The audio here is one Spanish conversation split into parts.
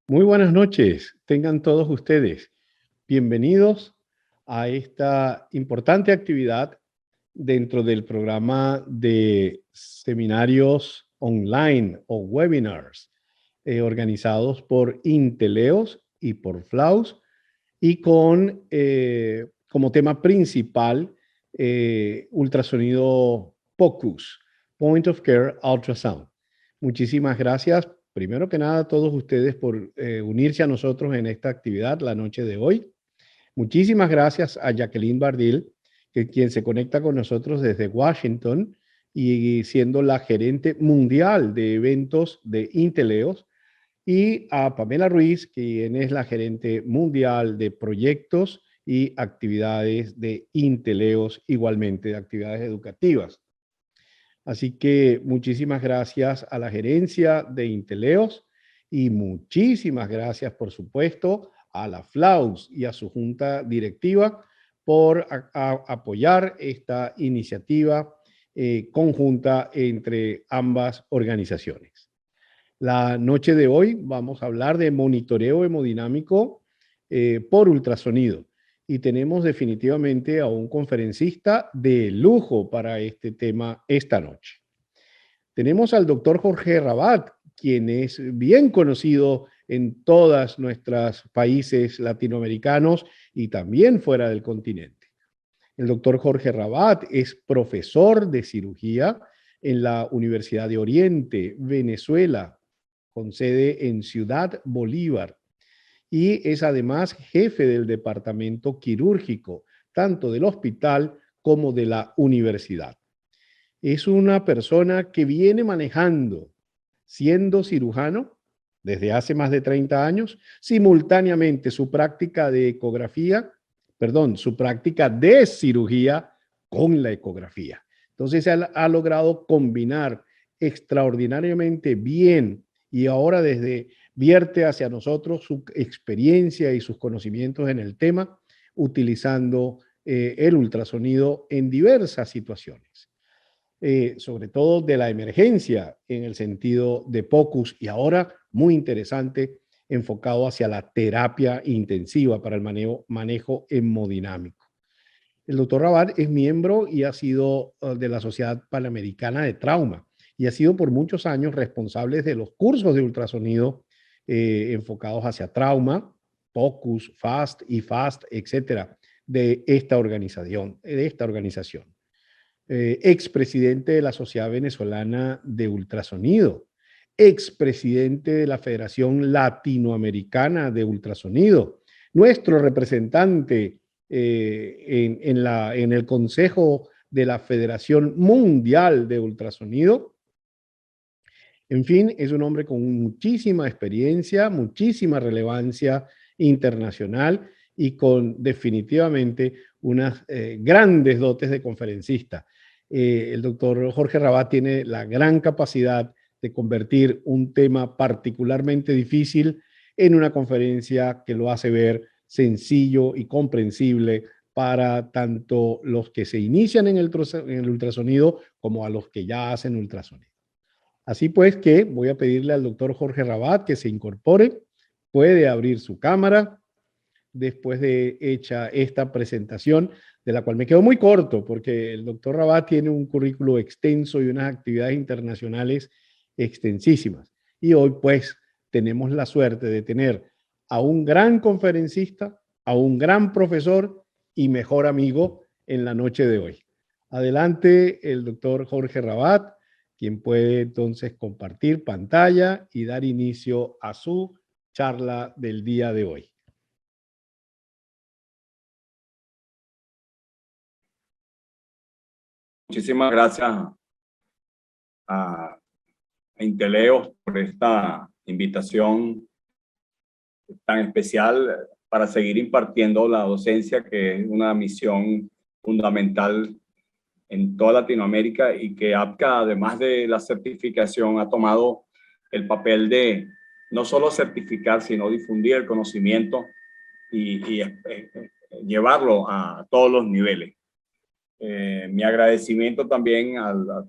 Muy buenas noches, tengan todos ustedes. Bienvenidos a esta importante actividad dentro del programa de seminarios online o webinars organizados por Inteleos y por Flaus y con como tema principal ultrasonido POCUS, Point of Care Ultrasound. Muchísimas gracias, primero que nada, a todos ustedes por unirse a nosotros en esta actividad la noche de hoy. Muchísimas gracias a Jacqueline Bardil, quien se conecta con nosotros desde Washington y siendo la gerente mundial de eventos de Inteleos, y a Pamela Ruiz, quien es la gerente mundial de proyectos y actividades de Inteleos, igualmente de actividades educativas. Así que muchísimas gracias a la gerencia de Inteleos y muchísimas gracias, por supuesto, a la Flaus y a su junta directiva por apoyar esta iniciativa conjunta entre ambas organizaciones. La noche de hoy vamos a hablar de monitoreo hemodinámico por ultrasonido y tenemos definitivamente a un conferencista de lujo para este tema esta noche. Tenemos al doctor Jorge Rabat, quien es bien conocido en todos nuestros países latinoamericanos y también fuera del continente. El doctor Jorge Rabat es profesor de cirugía en la Universidad de Oriente, Venezuela, con sede en Ciudad Bolívar, y es además jefe del departamento quirúrgico, tanto del hospital como de la universidad. Es una persona que viene manejando, siendo cirujano desde hace más de 30 años, simultáneamente su práctica de su práctica de cirugía con la ecografía. Entonces ha logrado combinar extraordinariamente bien y ahora vierte hacia nosotros su experiencia y sus conocimientos en el tema, utilizando el ultrasonido en diversas situaciones. Sobre todo de la emergencia en el sentido de POCUS y ahora muy interesante enfocado hacia la terapia intensiva para el manejo hemodinámico. El doctor Rabat es miembro y ha sido de la Sociedad Panamericana de Trauma y ha sido por muchos años responsable de los cursos de ultrasonido enfocados hacia trauma, POCUS, FAST y FAST, etcétera, de esta organización. Expresidente de la Sociedad Venezolana de Ultrasonido, expresidente de la Federación Latinoamericana de Ultrasonido, nuestro representante en el Consejo de la Federación Mundial de Ultrasonido. En fin, es un hombre con muchísima experiencia, muchísima relevancia internacional y con definitivamente unas grandes dotes de conferencista. El doctor Jorge Rabat tiene la gran capacidad de convertir un tema particularmente difícil en una conferencia que lo hace ver sencillo y comprensible para tanto los que se inician en el ultrasonido como a los que ya hacen ultrasonido. Así pues que voy a pedirle al doctor Jorge Rabat que se incorpore, puede abrir su cámara después de hecha esta presentación, de la cual me quedo muy corto porque el doctor Rabat tiene un currículo extenso y unas actividades internacionales extensísimas. Y hoy pues tenemos la suerte de tener a un gran conferencista, a un gran profesor y mejor amigo en la noche de hoy. Adelante el doctor Jorge Rabat, quien puede entonces compartir pantalla y dar inicio a su charla del día de hoy. Muchísimas gracias a Inteleos por esta invitación tan especial para seguir impartiendo la docencia, que es una misión fundamental en toda Latinoamérica, y que APCA, además de la certificación, ha tomado el papel de no solo certificar, sino difundir el conocimiento y llevarlo a todos los niveles. Mi agradecimiento también a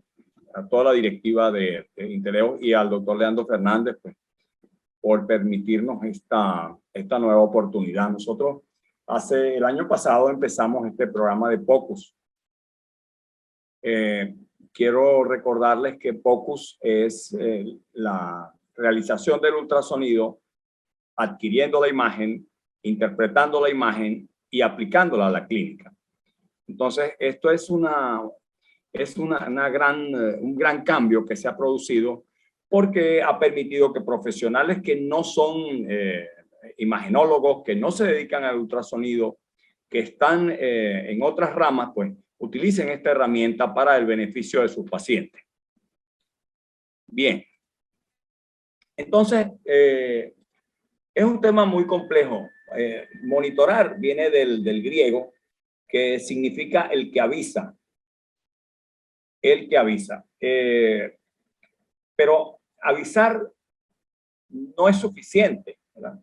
toda la directiva de Inteleos y al doctor Leandro Fernández, pues, por permitirnos esta nueva oportunidad. Nosotros el año pasado empezamos este programa de POCUS. Quiero recordarles que POCUS es la realización del ultrasonido, adquiriendo la imagen, interpretando la imagen y aplicándola a la clínica. Entonces, esto es un gran cambio que se ha producido porque ha permitido que profesionales que no son imagenólogos, que no se dedican al ultrasonido, que están en otras ramas, pues utilicen esta herramienta para el beneficio de sus pacientes. Bien. Entonces, es un tema muy complejo. Monitorar viene del griego, que significa el que avisa. El que avisa. Pero avisar no es suficiente, ¿verdad?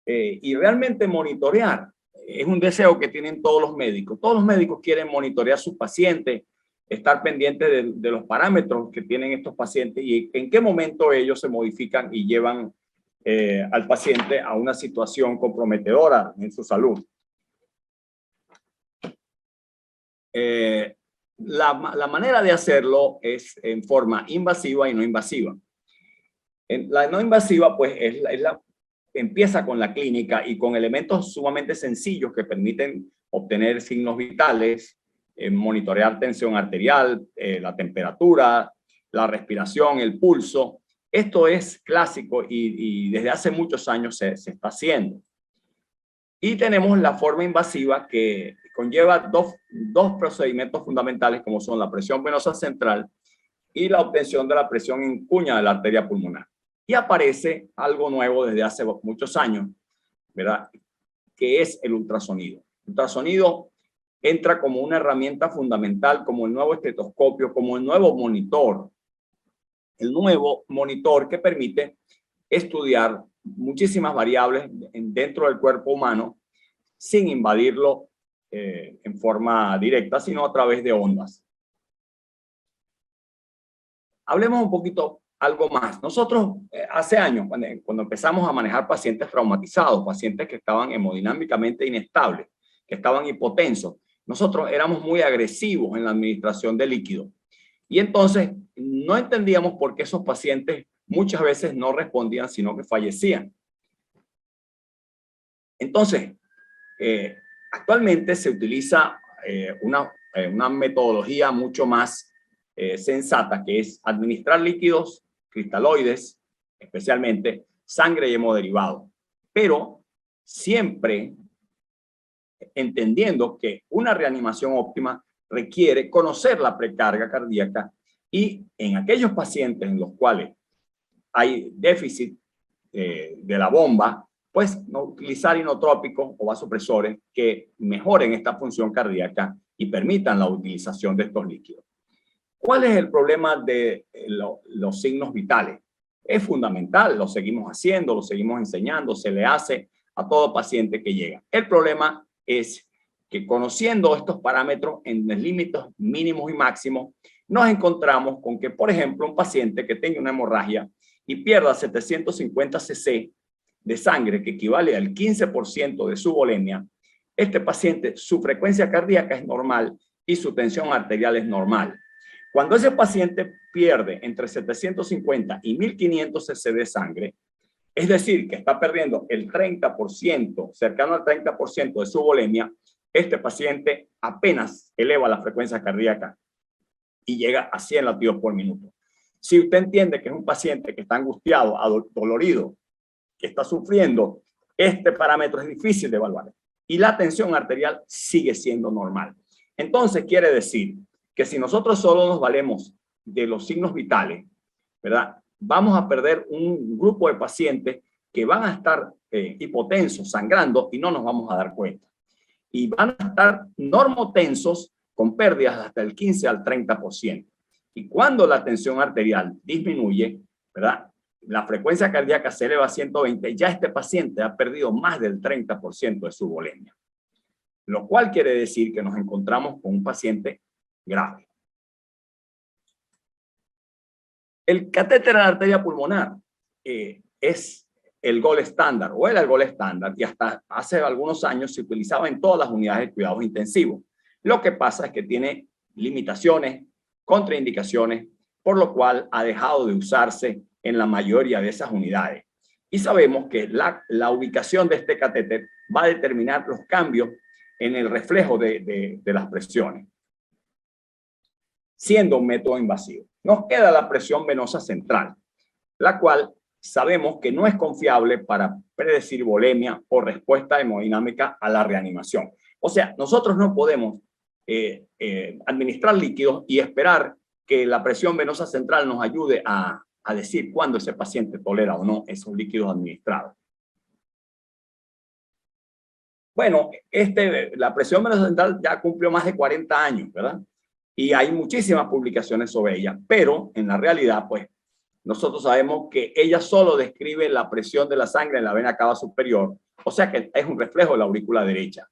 Y realmente monitorear es un deseo que tienen todos los médicos. Todos los médicos quieren monitorear a sus pacientes, estar pendientes de los parámetros que tienen estos pacientes y en qué momento ellos se modifican y llevan al paciente a una situación comprometedora en su salud. La manera de hacerlo es en forma invasiva y no invasiva. La no invasiva, pues, empieza con la clínica y con elementos sumamente sencillos que permiten obtener signos vitales, monitorear tensión arterial, la temperatura, la respiración, el pulso. Esto es clásico y desde hace muchos años se está haciendo. Y tenemos la forma invasiva que conlleva dos procedimientos fundamentales como son la presión venosa central y la obtención de la presión en cuña de la arteria pulmonar. Y aparece algo nuevo desde hace muchos años, ¿verdad? Que es el ultrasonido. El ultrasonido entra como una herramienta fundamental, como el nuevo estetoscopio, como el nuevo monitor. El nuevo monitor que permite estudiar muchísimas variables dentro del cuerpo humano sin invadirlo en forma directa, sino a través de ondas. Hablemos un poquito algo más. Nosotros hace años, cuando empezamos a manejar pacientes traumatizados, pacientes que estaban hemodinámicamente inestables, que estaban hipotensos, nosotros éramos muy agresivos en la administración de líquido. Y entonces no entendíamos por qué esos pacientes muchas veces no respondían, sino que fallecían. Entonces, actualmente se utiliza una metodología mucho más sensata, que es administrar líquidos cristaloides, especialmente sangre y hemoderivados, pero siempre entendiendo que una reanimación óptima requiere conocer la precarga cardíaca y en aquellos pacientes en los cuales hay déficit de la bomba, pues no utilizar inotrópicos o vasopresores que mejoren esta función cardíaca y permitan la utilización de estos líquidos. ¿Cuál es el problema de los signos vitales? Es fundamental, lo seguimos haciendo, lo seguimos enseñando, se le hace a todo paciente que llega. El problema es que conociendo estos parámetros en límites mínimos y máximos, nos encontramos con que, por ejemplo, un paciente que tenga una hemorragia y pierda 750 cc de sangre, que equivale al 15% de su volemia, este paciente, su frecuencia cardíaca es normal y su tensión arterial es normal. Cuando ese paciente pierde entre 750 y 1500 cc de sangre, es decir, que está perdiendo el 30%, cercano al 30% de su volemia, este paciente apenas eleva la frecuencia cardíaca y llega a 100 latidos por minuto. Si usted entiende que es un paciente que está angustiado, adolorido, que está sufriendo, este parámetro es difícil de evaluar y la tensión arterial sigue siendo normal. Entonces quiere decir que si nosotros solo nos valemos de los signos vitales, ¿verdad? Vamos a perder un grupo de pacientes que van a estar hipotensos, sangrando y no nos vamos a dar cuenta. Y van a estar normotensos con pérdidas hasta el 15 al 30%. Y cuando la tensión arterial disminuye, ¿verdad? La frecuencia cardíaca se eleva a 120, ya este paciente ha perdido más del 30% de su volemia. Lo cual quiere decir que nos encontramos con un paciente grave. El catéter de la arteria pulmonar es el gold estándar o era el gold estándar y hasta hace algunos años se utilizaba en todas las unidades de cuidados intensivos. Lo que pasa es que tiene limitaciones, contraindicaciones, por lo cual ha dejado de usarse en la mayoría de esas unidades. Y sabemos que la ubicación de este catéter va a determinar los cambios en el reflejo de las presiones, siendo un método invasivo. Nos queda la presión venosa central, la cual sabemos que no es confiable para predecir volemia o respuesta hemodinámica a la reanimación. O sea, nosotros no podemos administrar líquidos y esperar que la presión venosa central nos ayude a decir cuándo ese paciente tolera o no esos líquidos administrados. Bueno, la presión venosa central ya cumplió más de 40 años, ¿verdad? Y hay muchísimas publicaciones sobre ella, pero en la realidad, pues, nosotros sabemos que ella solo describe la presión de la sangre en la vena cava superior, o sea que es un reflejo de la aurícula derecha,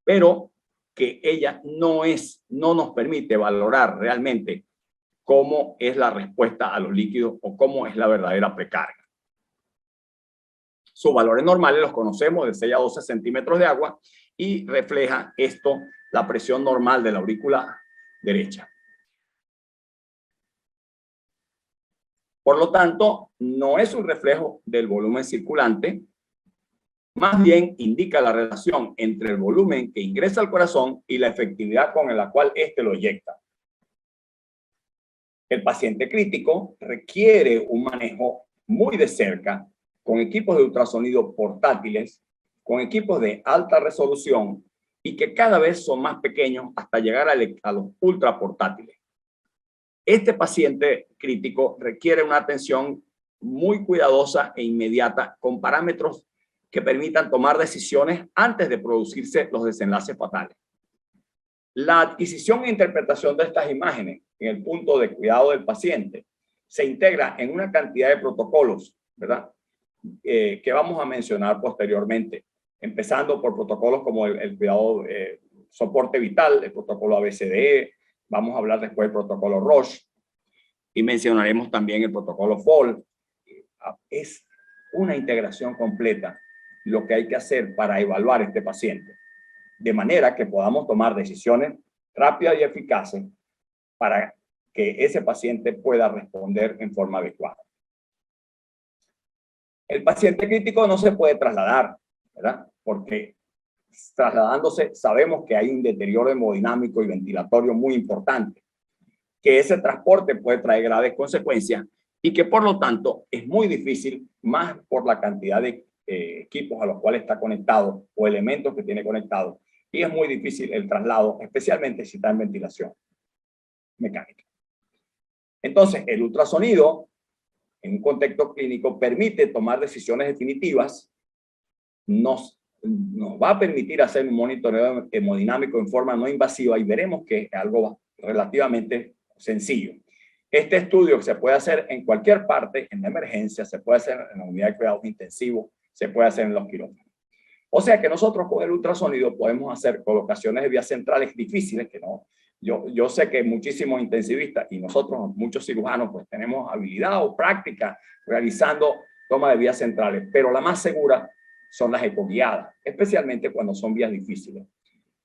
pero que ella no nos permite valorar realmente cómo es la respuesta a los líquidos o cómo es la verdadera precarga. Sus valores normales los conocemos de 6 a 12 centímetros de agua y refleja esto la presión normal de la aurícula derecha. Por lo tanto, no es un reflejo del volumen circulante, más bien indica la relación entre el volumen que ingresa al corazón y la efectividad con la cual éste lo eyecta. El paciente crítico requiere un manejo muy de cerca, con equipos de ultrasonido portátiles, con equipos de alta resolución y que cada vez son más pequeños hasta llegar a los ultraportátiles. Este paciente crítico requiere una atención muy cuidadosa e inmediata con parámetros que permitan tomar decisiones antes de producirse los desenlaces fatales. La adquisición e interpretación de estas imágenes en el punto de cuidado del paciente se integra en una cantidad de protocolos, ¿verdad? Que vamos a mencionar posteriormente, empezando por protocolos como el cuidado, soporte vital, el protocolo ABCDE, vamos a hablar después del protocolo Roche y mencionaremos también el protocolo FOL. Es una integración completa lo que hay que hacer para evaluar a este paciente, de manera que podamos tomar decisiones rápidas y eficaces para que ese paciente pueda responder en forma adecuada. El paciente crítico no se puede trasladar, ¿verdad? Porque trasladándose sabemos que hay un deterioro hemodinámico y ventilatorio muy importante, que ese transporte puede traer graves consecuencias y que por lo tanto es muy difícil, más por la cantidad de equipos a los cuales está conectado o elementos que tiene conectado, y es muy difícil el traslado, especialmente si está en ventilación mecánica. Entonces, el ultrasonido en un contexto clínico permite tomar decisiones definitivas, nos va a permitir hacer un monitoreo hemodinámico en forma no invasiva y veremos que es algo relativamente sencillo. Este estudio se puede hacer en cualquier parte, en la emergencia, se puede hacer en la unidad de cuidados intensivos, se puede hacer en los quirófanos. O sea que nosotros con el ultrasonido podemos hacer colocaciones de vías centrales difíciles que no. Yo sé que muchísimos intensivistas y nosotros, muchos cirujanos, pues tenemos habilidad o práctica realizando toma de vías centrales, pero la más segura son las ecoguiadas, especialmente cuando son vías difíciles.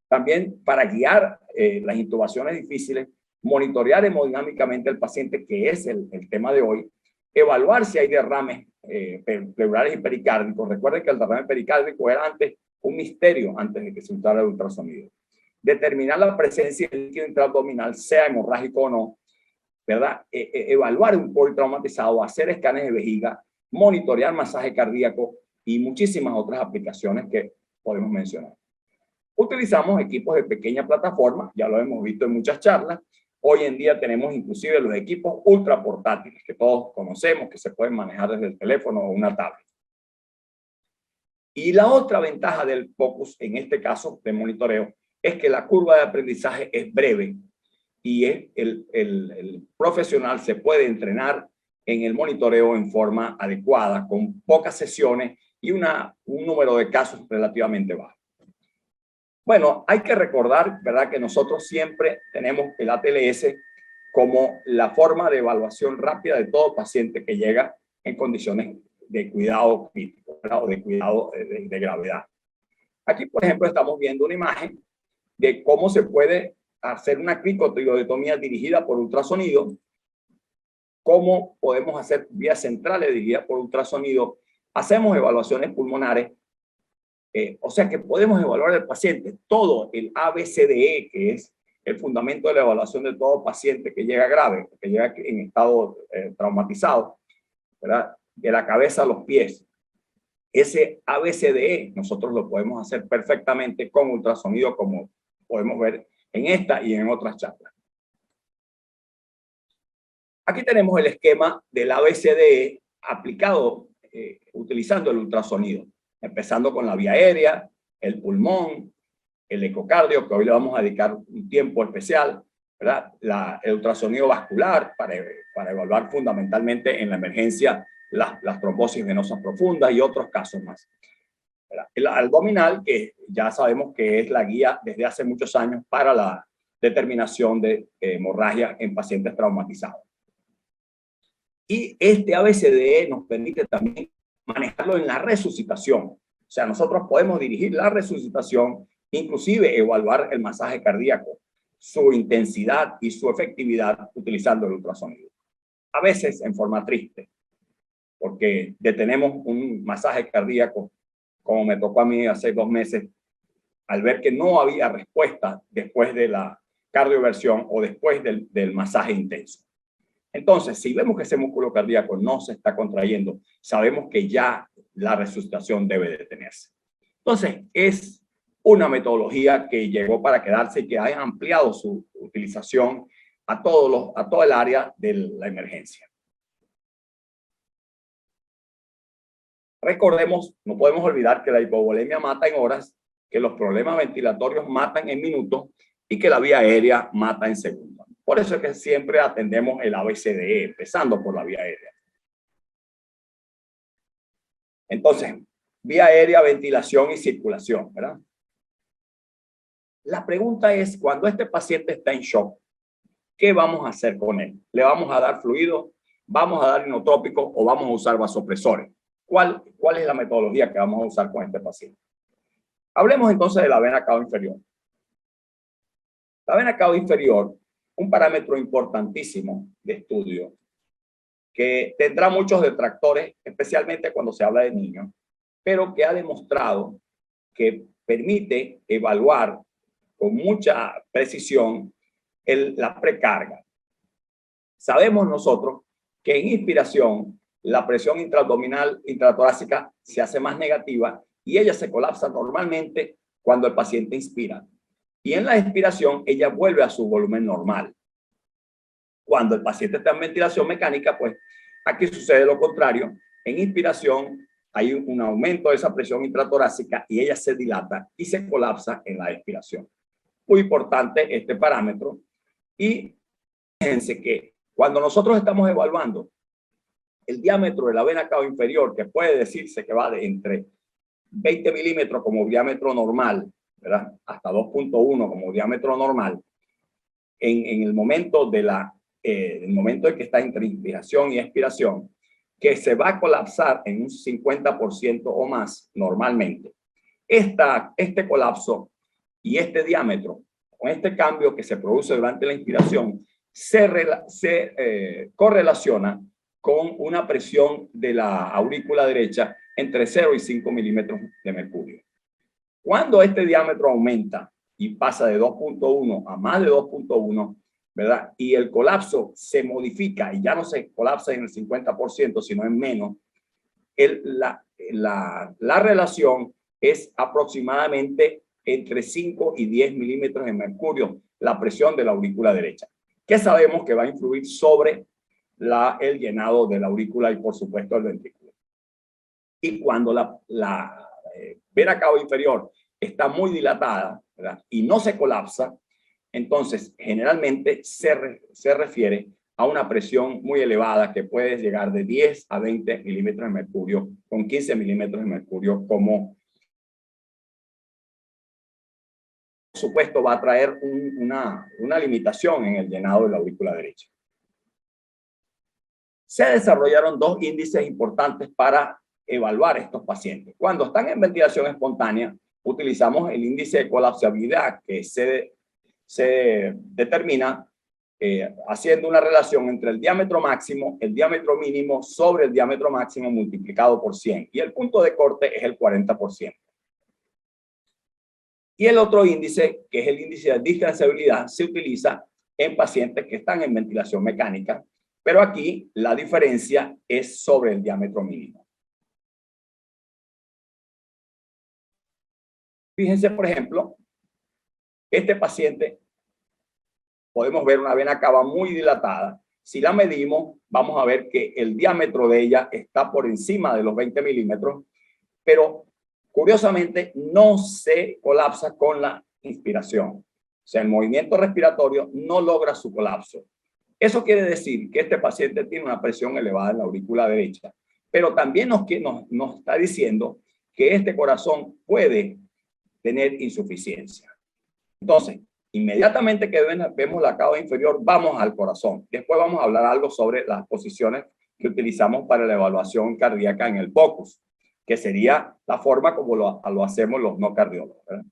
También para guiar las intubaciones difíciles, monitorear hemodinámicamente al paciente, que es el tema de hoy, evaluar si hay derrames pleurales y pericárdicos. Recuerden que el derrame pericárdico era antes un misterio antes de que se usara el ultrasonido. Determinar la presencia del líquido intraabdominal, sea hemorrágico o no, ¿verdad? Evaluar un politraumatizado, hacer escáneres de vejiga, monitorear masaje cardíaco y muchísimas otras aplicaciones que podemos mencionar. Utilizamos equipos de pequeña plataforma, ya lo hemos visto en muchas charlas. Hoy en día tenemos inclusive los equipos ultra portátiles que todos conocemos, que se pueden manejar desde el teléfono o una tablet. Y la otra ventaja del Focus, en este caso de monitoreo, es que la curva de aprendizaje es breve y el profesional se puede entrenar en el monitoreo en forma adecuada, con pocas sesiones y un número de casos relativamente bajo. Bueno, hay que recordar, ¿verdad?, que nosotros siempre tenemos el ATLS como la forma de evaluación rápida de todo paciente que llega en condiciones de cuidado crítico, ¿verdad? O de cuidado de gravedad. Aquí, por ejemplo, estamos viendo una imagen de cómo se puede hacer una cricotiroidectomía dirigida por ultrasonido, cómo podemos hacer vías centrales dirigidas por ultrasonido. Hacemos evaluaciones pulmonares, o sea que podemos evaluar al paciente todo el ABCDE, que es el fundamento de la evaluación de todo paciente que llega grave, que llega en estado traumatizado, ¿verdad? De la cabeza a los pies. Ese ABCDE nosotros lo podemos hacer perfectamente con ultrasonido, como podemos ver en esta y en otras charlas. Aquí tenemos el esquema del ABCDE aplicado utilizando el ultrasonido, empezando con la vía aérea, el pulmón, el ecocardio, que hoy le vamos a dedicar un tiempo especial, ¿verdad? El ultrasonido vascular para evaluar fundamentalmente en la emergencia las trombosis venosas profundas y otros casos más. ¿Verdad? El abdominal, que ya sabemos que es la guía desde hace muchos años para la determinación de hemorragia en pacientes traumatizados. Y este ABCDE nos permite también manejarlo en la resucitación. O sea, nosotros podemos dirigir la resucitación, inclusive evaluar el masaje cardíaco, su intensidad y su efectividad utilizando el ultrasonido. A veces en forma triste, porque detenemos un masaje cardíaco, como me tocó a mí hace 2 meses, al ver que no había respuesta después de la cardioversión o después del masaje intenso. Entonces, si vemos que ese músculo cardíaco no se está contrayendo, sabemos que ya la resucitación debe detenerse. Entonces, es una metodología que llegó para quedarse y que ha ampliado su utilización a todo el área de la emergencia. Recordemos, no podemos olvidar que la hipovolemia mata en horas, que los problemas ventilatorios matan en minutos y que la vía aérea mata en segundos. Por eso es que siempre atendemos el ABCDE, empezando por la vía aérea. Entonces, vía aérea, ventilación y circulación, ¿verdad? La pregunta es, cuando este paciente está en shock, ¿qué vamos a hacer con él? ¿Le vamos a dar fluido? ¿Vamos a dar inotrópico o vamos a usar vasopresores? ¿Cuál es la metodología que vamos a usar con este paciente? Hablemos entonces de la vena cava inferior. La vena cava inferior, un parámetro importantísimo de estudio que tendrá muchos detractores, especialmente cuando se habla de niños, pero que ha demostrado que permite evaluar con mucha precisión la precarga. Sabemos nosotros que en inspiración la presión intraabdominal, intratorácica se hace más negativa y ella se colapsa normalmente cuando el paciente inspira. Y en la expiración ella vuelve a su volumen normal. Cuando el paciente está en ventilación mecánica, pues aquí sucede lo contrario. En inspiración hay un aumento de esa presión intratorácica y ella se dilata y se colapsa en la expiración. Muy importante este parámetro. Y fíjense que cuando nosotros estamos evaluando el diámetro de la vena cava inferior, que puede decirse que va de entre 20 milímetros como diámetro normal, ¿verdad? Hasta 2.1 como diámetro normal, en el momento el momento en que está entre inspiración y expiración, que se va a colapsar en un 50% o más normalmente. Este colapso y este diámetro, con este cambio que se produce durante la inspiración, se correlaciona con una presión de la aurícula derecha entre 0 y 5 milímetros de mercurio. Cuando este diámetro aumenta y pasa de 2.1 a más de 2.1, ¿verdad? Y el colapso se modifica y ya no se colapsa en el 50%, sino en menos, la relación es aproximadamente entre 5 y 10 milímetros de mercurio, la presión de la aurícula derecha, que sabemos que va a influir sobre el llenado de la aurícula y, por supuesto, el ventrículo. Y cuando la vena cava inferior está muy dilatada, ¿verdad? Y no se colapsa, entonces generalmente se refiere a una presión muy elevada que puede llegar de 10 a 20 milímetros de mercurio, con 15 milímetros de mercurio como, por supuesto, va a traer una limitación en el llenado de la aurícula derecha. se desarrollaron dos índices importantes para evaluar estos pacientes. Cuando están en ventilación espontánea, utilizamos el índice de colapsabilidad que se determina haciendo una relación entre el diámetro máximo, el diámetro mínimo sobre el diámetro máximo multiplicado por 100. Y el punto de corte es el 40%. Y el otro índice, que es el índice de diferenciabilidad, se utiliza en pacientes que están en ventilación mecánica, pero aquí la diferencia es sobre el diámetro mínimo. Fíjense, por ejemplo, este paciente, podemos ver una vena cava muy dilatada. Si la medimos, vamos a ver que el diámetro de ella está por encima de los 20 milímetros, pero curiosamente no se colapsa con la inspiración. O sea, el movimiento respiratorio no logra su colapso. Eso quiere decir que este paciente tiene una presión elevada en la aurícula derecha, pero también nos está diciendo que este corazón puede tener insuficiencia. Entonces, inmediatamente que vemos la cava inferior, vamos al corazón. Después vamos a hablar algo sobre las posiciones que utilizamos para la evaluación cardíaca en el POCUS, que sería la forma como lo hacemos los no cardiólogos, ¿verdad?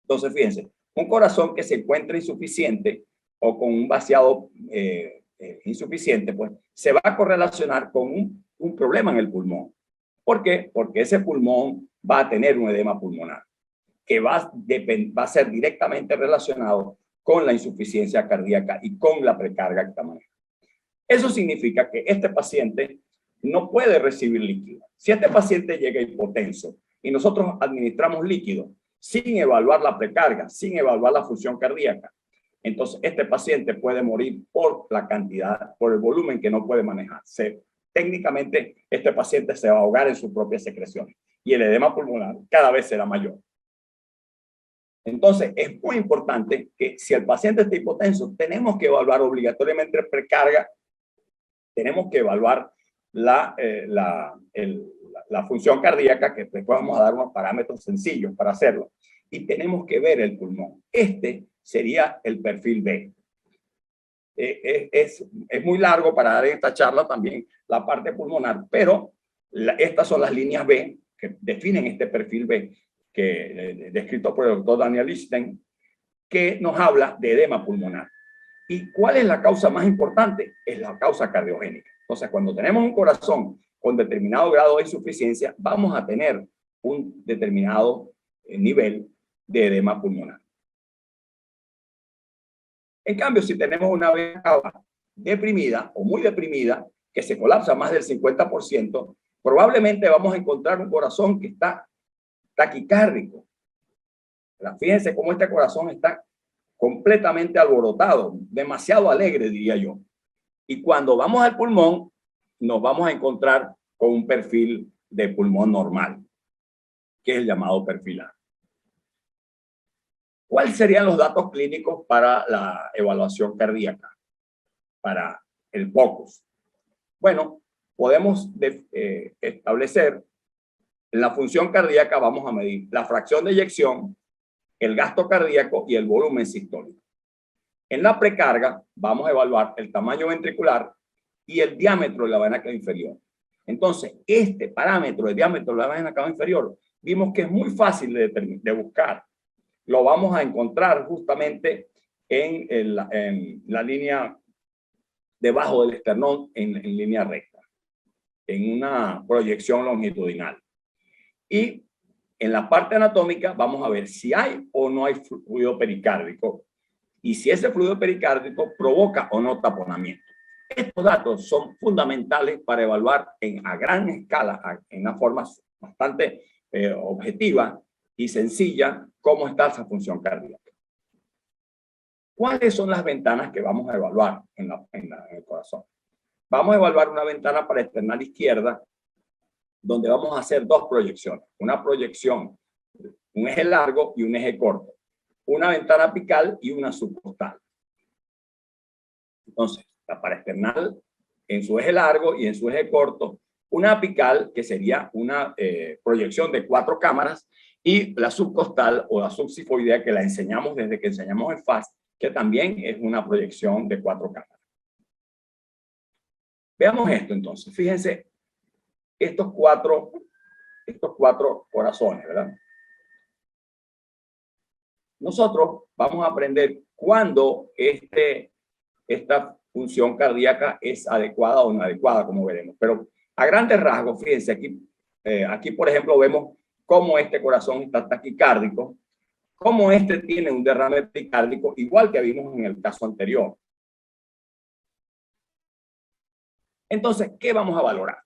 Entonces, fíjense, un corazón que se encuentra insuficiente o con un vaciado insuficiente, pues se va a correlacionar con un problema en el pulmón. ¿Por qué? Porque ese pulmón va a tener un edema pulmonar que va a ser directamente relacionado con la insuficiencia cardíaca y con la precarga que está manejando. Eso significa que este paciente no puede recibir líquido. Si este paciente llega hipotenso y nosotros administramos líquido sin evaluar la precarga, sin evaluar la función cardíaca, entonces este paciente puede morir por la cantidad, por el volumen que no puede manejar. Técnicamente, este paciente se va a ahogar en sus propias secreciones y el edema pulmonar cada vez será mayor. Entonces, es muy importante que si el paciente está hipotenso, tenemos que evaluar obligatoriamente precarga, tenemos que evaluar la función cardíaca, que después vamos a dar unos parámetros sencillos para hacerlo, y tenemos que ver el pulmón. Este sería el perfil B. Es muy largo para dar en esta charla también la parte pulmonar, pero estas son las líneas B que definen este perfil B, descrito por el doctor Daniel Lichtenstein, que nos habla de edema pulmonar. ¿Y cuál es la causa más importante? Es la causa cardiogénica. Entonces, cuando tenemos un corazón con determinado grado de insuficiencia, vamos a tener un determinado nivel de edema pulmonar. En cambio, si tenemos una vena cava deprimida o muy deprimida, que se colapsa más del 50%, probablemente vamos a encontrar un corazón que está taquicárdico. Fíjense cómo este corazón está completamente alborotado, demasiado alegre, diría yo. Y cuando vamos al pulmón, nos vamos a encontrar con un perfil de pulmón normal, que es el llamado perfil A. ¿Cuáles serían los datos clínicos para la evaluación cardíaca, para el POCUS? Bueno, podemos establecer en la función cardíaca, vamos a medir la fracción de eyección, el gasto cardíaco y el volumen sistólico. En la precarga vamos a evaluar el tamaño ventricular y el diámetro de la vena cava inferior. Entonces, este parámetro de diámetro de la vena cava inferior, vimos que es muy fácil de buscar. Lo vamos a encontrar justamente en la línea debajo del esternón, en línea recta, en una proyección longitudinal. Y en la parte anatómica vamos a ver si hay o no hay fluido pericárdico y si ese fluido pericárdico provoca o no taponamiento. Estos datos son fundamentales para evaluar a gran escala, en una forma bastante objetiva y sencilla, cómo está esa función cardíaca. ¿Cuáles son las ventanas que vamos a evaluar en el corazón? Vamos a evaluar una ventana paraesternal izquierda, donde vamos a hacer dos proyecciones. Una proyección, un eje largo y un eje corto. Una ventana apical y una subcostal. Entonces, la paraesternal en su eje largo y en su eje corto. Una apical, que sería una proyección de 4 cámaras, y la subcostal o la subsifoidea, que la enseñamos desde que enseñamos el FAST, que también es una proyección de 4 cámaras. Veamos esto entonces. Fíjense, estos cuatro corazones, ¿verdad? Nosotros vamos a aprender cuándo esta función cardíaca es adecuada o inadecuada, como veremos. Pero a grandes rasgos, fíjense, aquí por ejemplo vemos cómo este corazón está taquicárdico, cómo este tiene un derrame pericárdico, igual que vimos en el caso anterior. Entonces, ¿qué vamos a valorar?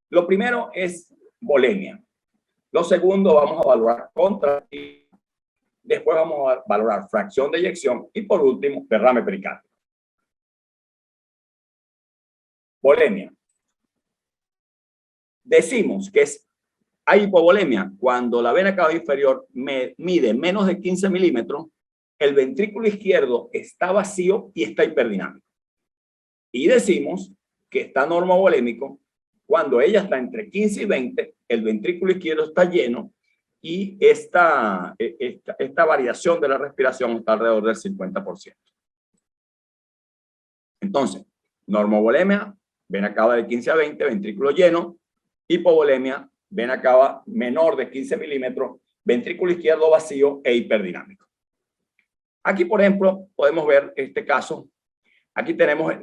Lo primero es volemia. Lo segundo vamos a valorar contractilidad. Después vamos a valorar fracción de eyección y por último, derrame pericárdico. Volemia. Decimos que hay hipovolemia cuando la vena cava inferior mide menos de 15 milímetros, el ventrículo izquierdo está vacío y está hiperdinámico. Y decimos que está normovolémico cuando ella está entre 15 y 20, el ventrículo izquierdo está lleno y esta variación de la respiración está alrededor del 50%. Entonces, normovolemia, vena cava de 15 a 20, ventrículo lleno. Hipovolemia, vena cava menor de 15 milímetros, ventrículo izquierdo vacío e hiperdinámico. Aquí, por ejemplo, podemos ver este caso. Aquí tenemos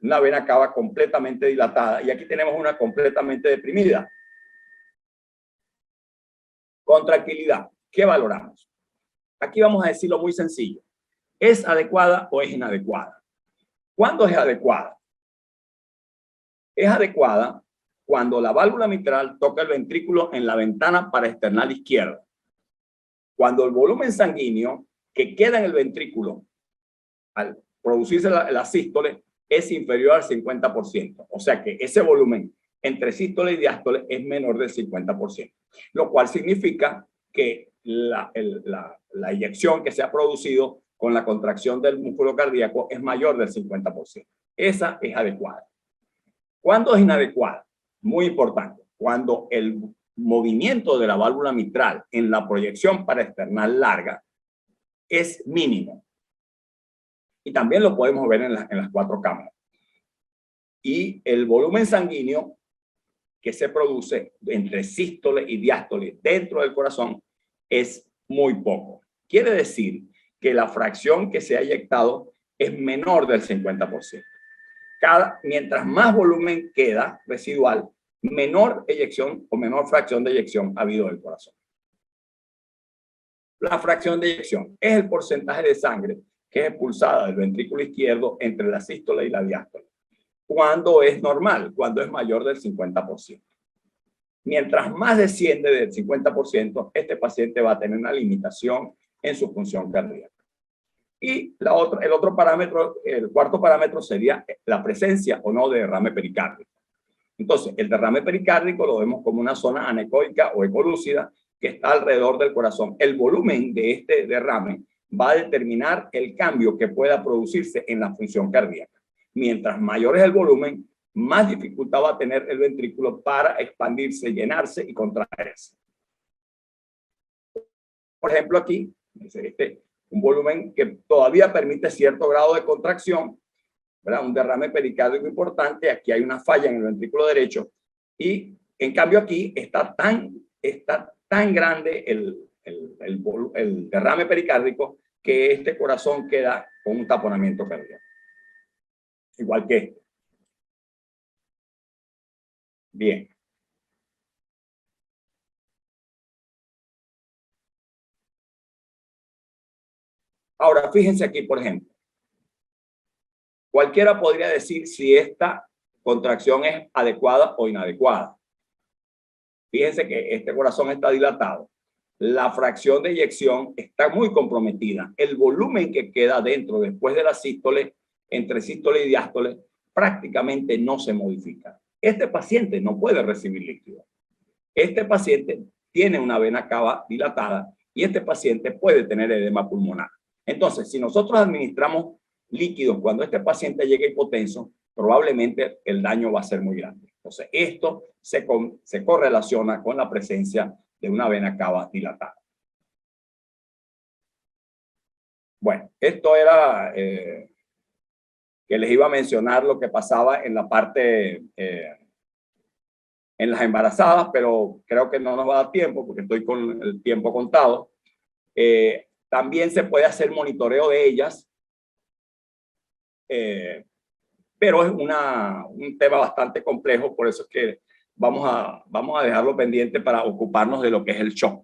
una vena cava completamente dilatada y aquí tenemos una completamente deprimida. Contractilidad, ¿qué valoramos? Aquí vamos a decirlo muy sencillo. ¿Es adecuada o es inadecuada? ¿Cuándo es adecuada? Es adecuada cuando la válvula mitral toca el ventrículo en la ventana paraesternal izquierda. Cuando el volumen sanguíneo que queda en el ventrículo al producirse la sístole es inferior al 50%. O sea que ese volumen entre sístole y diástole es menor del 50%. Lo cual significa que la eyección que se ha producido con la contracción del músculo cardíaco es mayor del 50%. Esa es adecuada. ¿Cuándo es inadecuada? Muy importante. Cuando el movimiento de la válvula mitral en la proyección paraesternal larga es mínimo. Y también lo podemos ver en las cuatro cámaras. Y el volumen sanguíneo que se produce entre sístole y diástole dentro del corazón es muy poco. Quiere decir que la fracción que se ha eyectado es menor del 50%. Mientras más volumen queda residual, menor eyección o menor fracción de eyección ha habido del corazón. La fracción de eyección es el porcentaje de sangre que es expulsada del ventrículo izquierdo entre la sístole y la diástole. Cuando es normal, cuando es mayor del 50%. Mientras más desciende del 50%, este paciente va a tener una limitación en su función cardíaca. Y el otro parámetro, el cuarto parámetro sería la presencia o no de derrame pericárdico. Entonces, el derrame pericárdico lo vemos como una zona anecoica o ecolúcida que está alrededor del corazón. El volumen de este derrame va a determinar el cambio que pueda producirse en la función cardíaca. Mientras mayor es el volumen, más dificultad va a tener el ventrículo para expandirse, llenarse y contraerse. Por ejemplo, aquí, un volumen que todavía permite cierto grado de contracción, ¿verdad? Un derrame pericárdico importante. Aquí hay una falla en el ventrículo derecho y en cambio aquí está tan grande el derrame pericárdico que este corazón queda con un taponamiento cardíaco. Igual que este. Bien. Ahora, fíjense aquí, por ejemplo. Cualquiera podría decir si esta contracción es adecuada o inadecuada. Fíjense que este corazón está dilatado. La fracción de eyección está muy comprometida. El volumen que queda dentro después de la sístole, entre sístole y diástole, prácticamente no se modifica. Este paciente no puede recibir líquido. Este paciente tiene una vena cava dilatada y este paciente puede tener edema pulmonar. Entonces, si nosotros administramos líquidos cuando este paciente llega hipotenso, probablemente el daño va a ser muy grande. Entonces, esto se correlaciona con la presencia de una vena cava dilatada. Bueno, esto era, que les iba a mencionar lo que pasaba en la parte, en las embarazadas, pero creo que no nos va a dar tiempo porque estoy con el tiempo contado. También se puede hacer monitoreo de ellas, pero es un tema bastante complejo, por eso es que vamos a dejarlo pendiente para ocuparnos de lo que es el shock.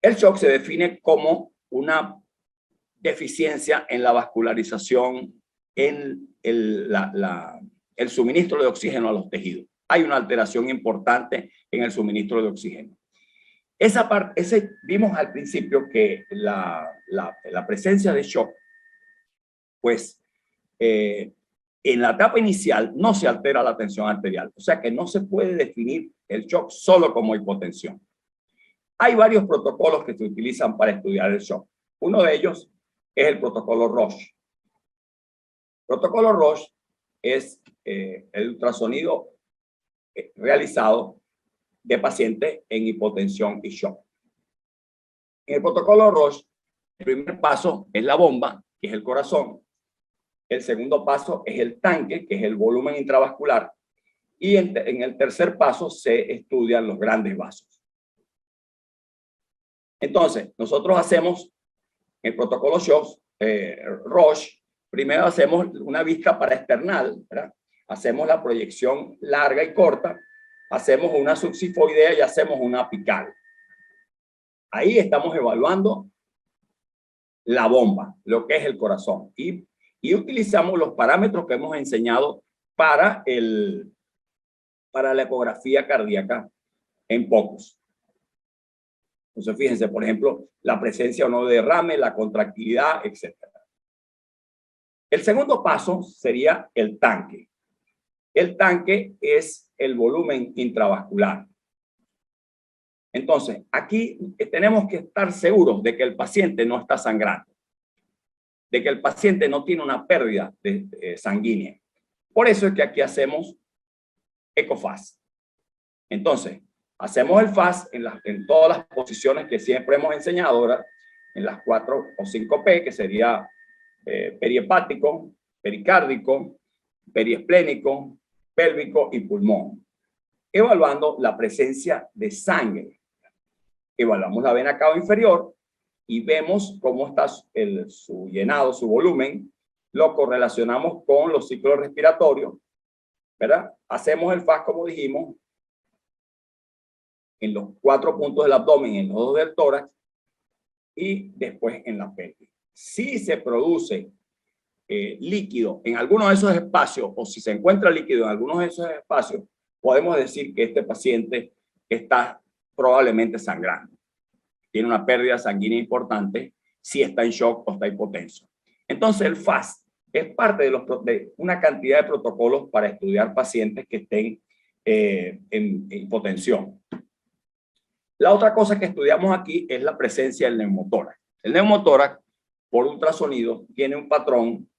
El shock se define como una deficiencia en la vascularización, en el suministro de oxígeno a los tejidos. Hay una alteración importante en el suministro de oxígeno. Esa parte, vimos al principio que la presencia de shock, pues en la etapa inicial no se altera la tensión arterial, o sea que no se puede definir el shock solo como hipotensión. Hay varios protocolos que se utilizan para estudiar el shock. Uno de ellos es el protocolo Roche. El protocolo Roche es el ultrasonido realizado de pacientes en hipotensión y shock. En el protocolo Roche, el primer paso es la bomba, que es el corazón. El segundo paso es el tanque, que es el volumen intravascular. Y en el tercer paso se estudian los grandes vasos. Entonces, nosotros hacemos el protocolo Roche. Primero hacemos una vista paraesternal, ¿verdad? Hacemos la proyección larga y corta, hacemos una subsifoidea y hacemos una apical. Ahí estamos evaluando la bomba, lo que es el corazón. Y utilizamos los parámetros que hemos enseñado para la ecografía cardíaca en POCUS. Entonces, fíjense, por ejemplo, la presencia o no de derrame, la contractilidad, etc. El segundo paso sería el tanque. El tanque es el volumen intravascular. Entonces, aquí tenemos que estar seguros de que el paciente no está sangrando, de que el paciente no tiene una pérdida sanguínea. Por eso es que aquí hacemos EcoFast. Entonces, hacemos el FAST en todas las posiciones que siempre hemos enseñado, ¿verdad? En las 4 o 5P, que sería perihepático, pericárdico, periesplénico, pélvico y pulmón, evaluando la presencia de sangre. Evaluamos la vena cava inferior y vemos cómo está su llenado, su volumen, lo correlacionamos con los ciclos respiratorios, ¿verdad? Hacemos el FAST, como dijimos, en los 4 puntos del abdomen, en los 2 del tórax y después en la pelvis. Si se produce líquido en alguno de esos espacios o si se encuentra líquido en algunos de esos espacios, podemos decir que este paciente está probablemente sangrando. Tiene una pérdida sanguínea importante si está en shock o está hipotenso. Entonces el FAST es parte de una cantidad de protocolos para estudiar pacientes que estén en hipotensión. La otra cosa que estudiamos aquí es la presencia del neumotórax. El neumotórax, por ultrasonido, tiene un patrón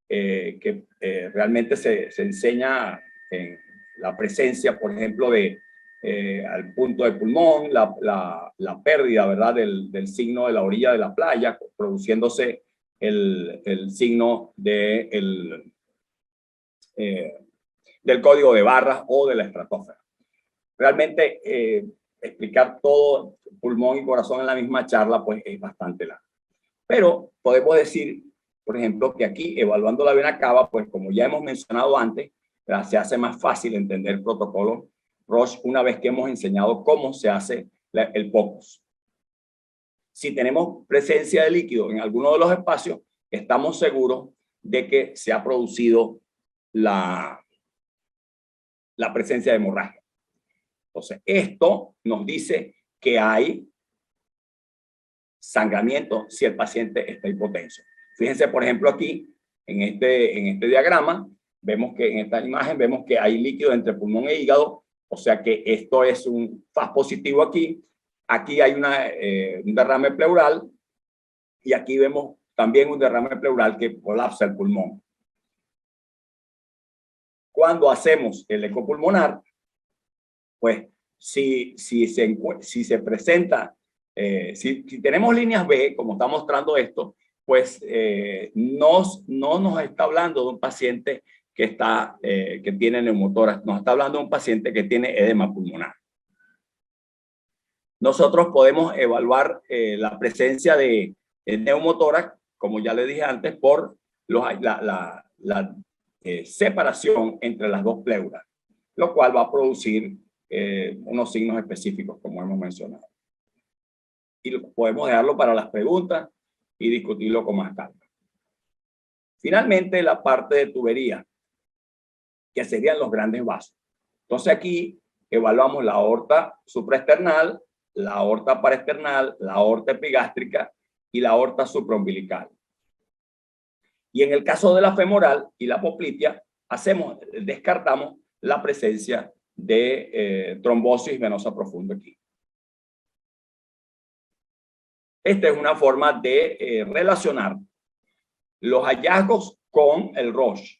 que realmente se enseña en la presencia, por ejemplo, al punto del pulmón, la pérdida, ¿verdad?, del signo de la orilla de la playa, produciéndose el signo del código de barras o de la estratosfera. Realmente explicar todo pulmón y corazón en la misma charla pues es bastante largo. Pero podemos decir, por ejemplo, que aquí evaluando la vena cava, pues como ya hemos mencionado antes, se hace más fácil entender el protocolo Roche una vez que hemos enseñado cómo se hace el POCUS. Si tenemos presencia de líquido en alguno de los espacios, estamos seguros de que se ha producido la presencia de hemorragia. Entonces, esto nos dice que hay sangramiento si el paciente está hipotenso. Fíjense, por ejemplo, aquí, en este diagrama, vemos que en esta imagen vemos que hay líquido entre pulmón e hígado, o sea que esto es un FAST positivo aquí. Aquí hay un derrame pleural y aquí vemos también un derrame pleural que colapsa el pulmón. Cuando hacemos el ecopulmonar, pues si se presenta, si tenemos líneas B, como está mostrando esto, pues no nos está hablando de un paciente que tiene neumotórax, nos está hablando de un paciente que tiene edema pulmonar. Nosotros podemos evaluar la presencia de neumotórax, como ya le dije antes, por la separación entre las dos pleuras, lo cual va a producir unos signos específicos, como hemos mencionado. Y podemos dejarlo para las preguntas y discutirlo con más calma. Finalmente, la parte de tubería, que serían los grandes vasos. Entonces aquí evaluamos la aorta supraesternal, la aorta paraesternal, la aorta epigástrica y la aorta supraumbilical. Y en el caso de la femoral y la poplitea, descartamos la presencia de trombosis venosa profunda aquí. Esta es una forma de relacionar los hallazgos con el Roche.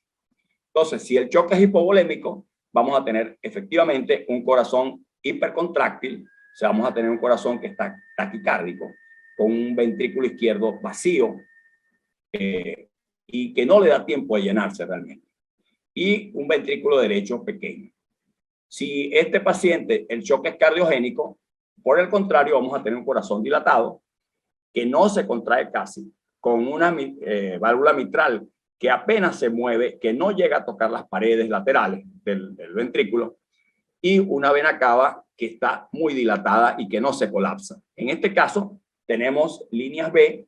Entonces, si el choque es hipovolémico, vamos a tener efectivamente un corazón hipercontráctil, o sea, vamos a tener un corazón que está taquicárdico, con un ventrículo izquierdo vacío y que no le da tiempo de llenarse realmente, y un ventrículo derecho pequeño. Si este paciente, el choque es cardiogénico, por el contrario, vamos a tener un corazón dilatado, que no se contrae casi, con una válvula mitral que apenas se mueve, que no llega a tocar las paredes laterales del ventrículo, y una vena cava que está muy dilatada y que no se colapsa. En este caso, tenemos líneas B,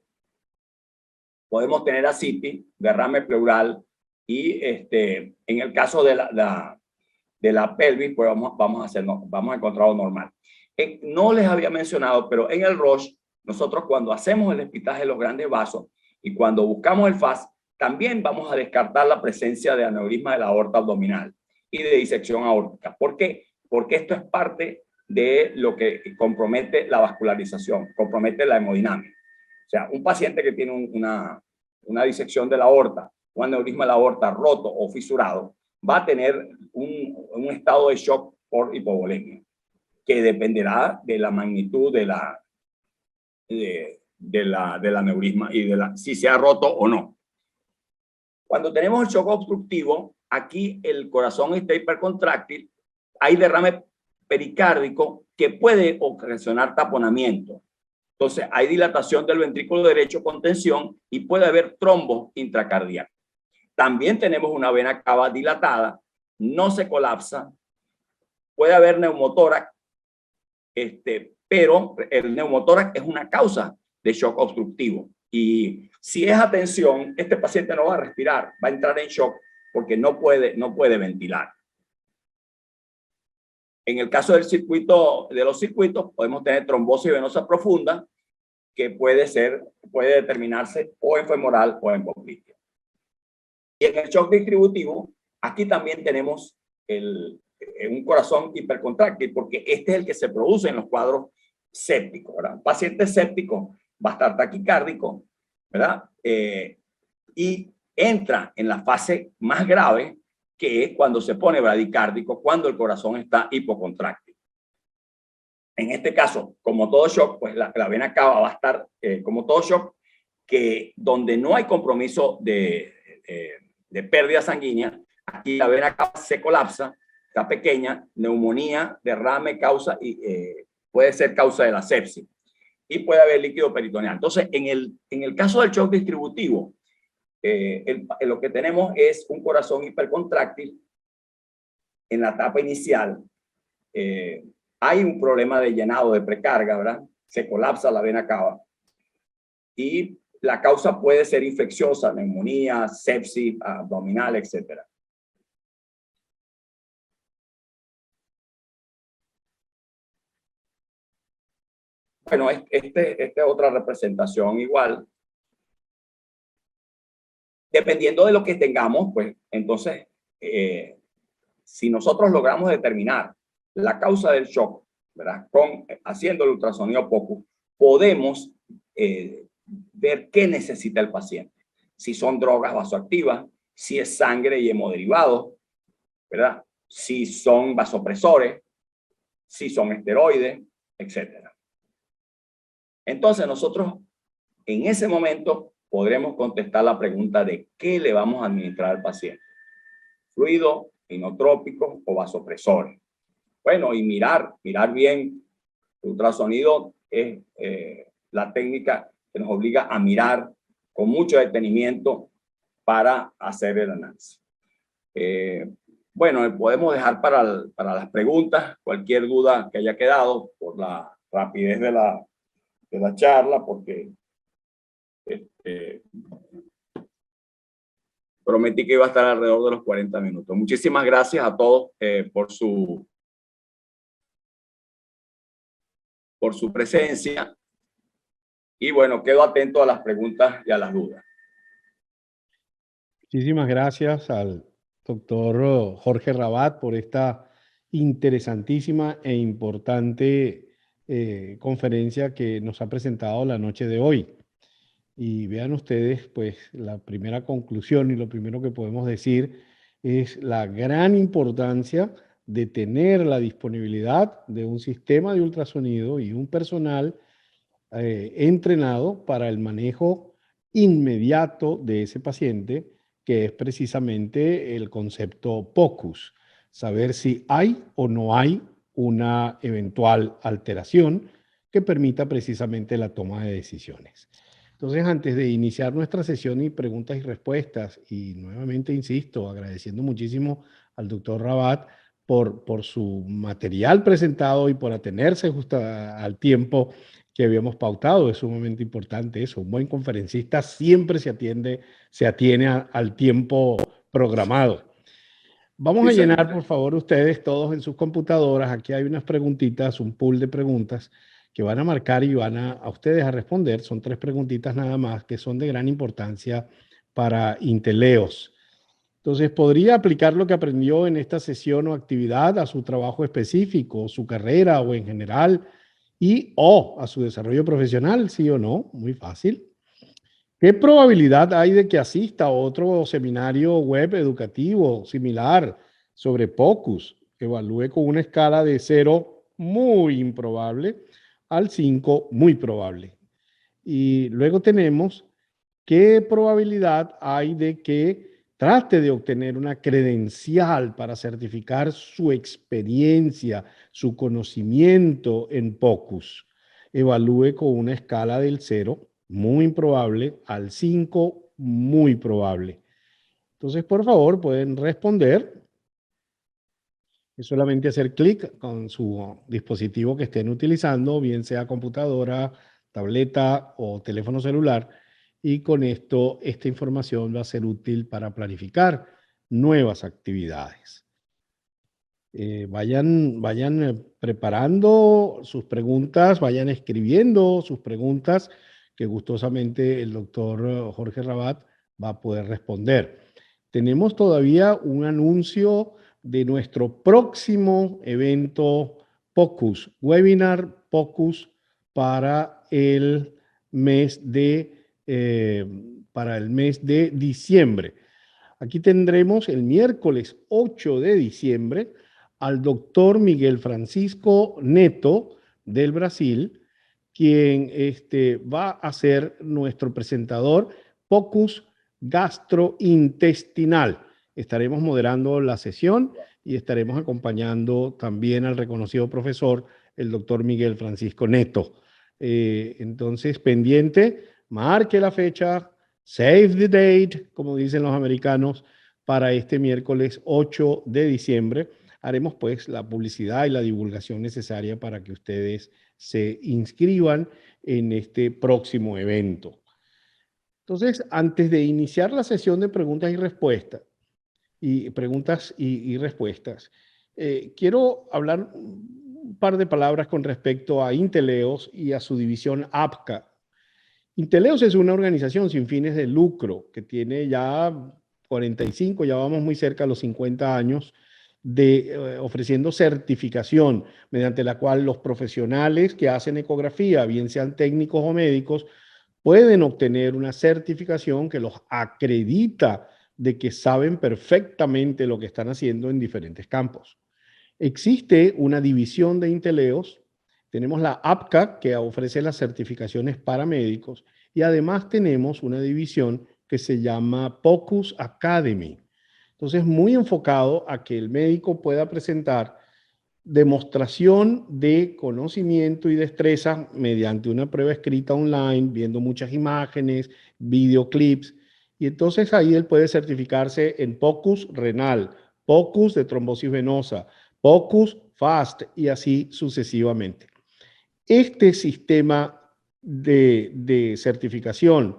podemos tener ascitis, derrame pleural, y en el caso de la pelvis, pues vamos a encontrarlo normal. No les había mencionado, pero en el Roche, nosotros cuando hacemos el despistaje de los grandes vasos y cuando buscamos el FAS, también vamos a descartar la presencia de aneurisma de la aorta abdominal y de disección aórtica. ¿Por qué? Porque esto es parte de lo que compromete la vascularización, compromete la hemodinamia. O sea, un paciente que tiene una disección de la aorta, un aneurisma de la aorta roto o fisurado, va a tener un estado de shock por hipovolemia, que dependerá de la magnitud del aneurisma y si se ha roto o no. Cuando tenemos el shock obstructivo, aquí el corazón está hipercontráctil, hay derrame pericárdico que puede ocasionar taponamiento. Entonces, hay dilatación del ventrículo derecho con tensión y puede haber trombo intracardíaco. También tenemos una vena cava dilatada, no se colapsa, puede haber neumotórax, pero el neumotórax es una causa de shock obstructivo. Y si es atención, este paciente no va a respirar, va a entrar en shock porque no puede ventilar. En el caso de los circuitos, podemos tener trombosis venosa profunda, que puede determinarse o en femoral o en poplitea. Y en el shock distributivo, aquí también tenemos un corazón hipercontráctil, porque este es el que se produce en los cuadros sépticos, ¿verdad? Un paciente séptico va a estar taquicárdico, ¿verdad? Y entra en la fase más grave, que es cuando se pone bradicárdico, cuando el corazón está hipocontráctil. En este caso, como todo shock, pues la vena cava va a estar como todo shock, que donde no hay compromiso de pérdida sanguínea, aquí la vena cava se colapsa, está pequeña, neumonía, derrame, puede ser causa de la sepsis y puede haber líquido peritoneal. Entonces, en el caso del shock distributivo, lo que tenemos es un corazón hipercontráctil en la etapa inicial. Hay un problema de llenado de precarga, ¿verdad? Se colapsa la vena cava y la causa puede ser infecciosa, neumonía, sepsis abdominal, etc. Bueno, esta es otra representación igual. Dependiendo de lo que tengamos, pues entonces, si nosotros logramos determinar la causa del shock, ¿verdad? Haciendo el ultrasonido POCUS, podemos ver qué necesita el paciente. Si son drogas vasoactivas, si es sangre y hemoderivados, ¿verdad? Si son vasopresores, si son esteroides, etc. Entonces nosotros en ese momento podremos contestar la pregunta de qué le vamos a administrar al paciente. Fluido, inotrópicos o vasopresores. Bueno, y mirar bien. El ultrasonido es la técnica que nos obliga a mirar con mucho detenimiento para hacer el análisis. Bueno, podemos dejar para las preguntas cualquier duda que haya quedado por la rapidez de la charla, porque prometí que iba a estar alrededor de los 40 minutos. Muchísimas gracias a todos por su presencia. Y bueno, quedo atento a las preguntas y a las dudas. Muchísimas gracias al doctor Jorge Rabat por esta interesantísima e importante conferencia que nos ha presentado la noche de hoy. Y vean ustedes, pues la primera conclusión y lo primero que podemos decir es la gran importancia de tener la disponibilidad de un sistema de ultrasonido y un personal entrenado para el manejo inmediato de ese paciente, que es precisamente el concepto POCUS, saber si hay o no hay una eventual alteración que permita precisamente la toma de decisiones. Entonces, antes de iniciar nuestra sesión y preguntas y respuestas, y nuevamente insisto, agradeciendo muchísimo al doctor Rabat por su material presentado y por atenerse justo al tiempo que habíamos pautado. Es sumamente importante eso. Un buen conferencista siempre se atiene al tiempo programado. Vamos a llenar, por favor, ustedes todos en sus computadoras. Aquí hay unas preguntitas, un pool de preguntas que van a marcar y van a ustedes a responder. Son 3 preguntitas nada más que son de gran importancia para Inteleos. Entonces, podría aplicar lo que aprendió en esta sesión o actividad a su trabajo específico, su carrera o en general, o a su desarrollo profesional, ¿sí o no? Muy fácil. ¿Qué probabilidad hay de que asista a otro seminario web educativo similar sobre POCUS? Evalúe con una escala de 0, muy improbable, al 5, muy probable. Y luego tenemos, ¿qué probabilidad hay de que trate de obtener una credencial para certificar su experiencia, su conocimiento en POCUS? Evalúe con una escala del 0, muy improbable, al 5, muy probable. Entonces, por favor, pueden responder. Es solamente hacer clic con su dispositivo que estén utilizando, bien sea computadora, tableta o teléfono celular, y con esto esta información va a ser útil para planificar nuevas actividades. Vayan preparando sus preguntas, vayan escribiendo sus preguntas, que gustosamente el doctor Jorge Rabat va a poder responder. Tenemos todavía un anuncio de nuestro próximo evento POCUS, Webinar POCUS para el mes de diciembre. Aquí tendremos el miércoles 8 de diciembre al doctor Miguel Francisco Neto del Brasil, quien va a ser nuestro presentador POCUS gastrointestinal. Estaremos moderando la sesión y estaremos acompañando también al reconocido profesor, el doctor Miguel Francisco Neto. Entonces, pendiente, marque la fecha, save the date, como dicen los americanos, para este miércoles 8 de diciembre. Haremos pues la publicidad y la divulgación necesaria para que ustedes se inscriban en este próximo evento. Entonces, antes de iniciar la sesión de preguntas y respuestas, quiero hablar un par de palabras con respecto a Inteleos y a su división APCA. Inteleos es una organización sin fines de lucro que tiene ya 45, ya vamos muy cerca a los 50 años, ofreciendo certificación mediante la cual los profesionales que hacen ecografía, bien sean técnicos o médicos, pueden obtener una certificación que los acredita de que saben perfectamente lo que están haciendo en diferentes campos. Existe una división de Inteleos. Tenemos la APCA, que ofrece las certificaciones para médicos, Y además tenemos una división que se llama POCUS Academy. Entonces, muy enfocado a que el médico pueda presentar demostración de conocimiento y destreza mediante una prueba escrita online, viendo muchas imágenes, videoclips, y entonces ahí él puede certificarse en POCUS renal, POCUS de trombosis venosa, POCUS FAST y así sucesivamente. Este sistema de certificación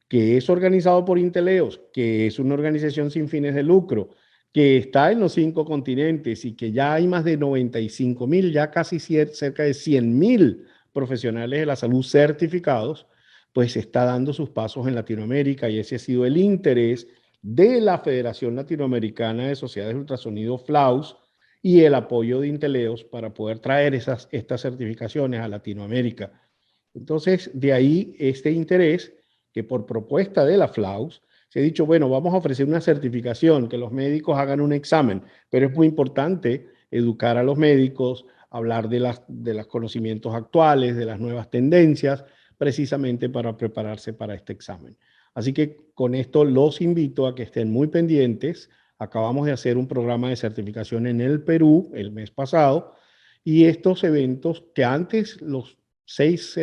que es organizado por Inteleos, que es una organización sin fines de lucro, que está en los 5 continentes y que ya hay más de 95,000, ya casi cerca de 100,000 profesionales de la salud certificados, pues está dando sus pasos en Latinoamérica y ese ha sido el interés de la Federación Latinoamericana de Sociedades de Ultrasonido FLAUS y el apoyo de Inteleos para poder traer estas certificaciones a Latinoamérica. Entonces, de ahí este interés que por propuesta de la FLAUS se ha dicho, bueno, vamos a ofrecer una certificación, que los médicos hagan un examen, pero es muy importante educar a los médicos, hablar de los conocimientos actuales, de las nuevas tendencias, precisamente para prepararse para este examen. Así que con esto los invito a que estén muy pendientes. Acabamos de hacer un programa de certificación en el Perú el mes pasado y estos eventos que antes los 6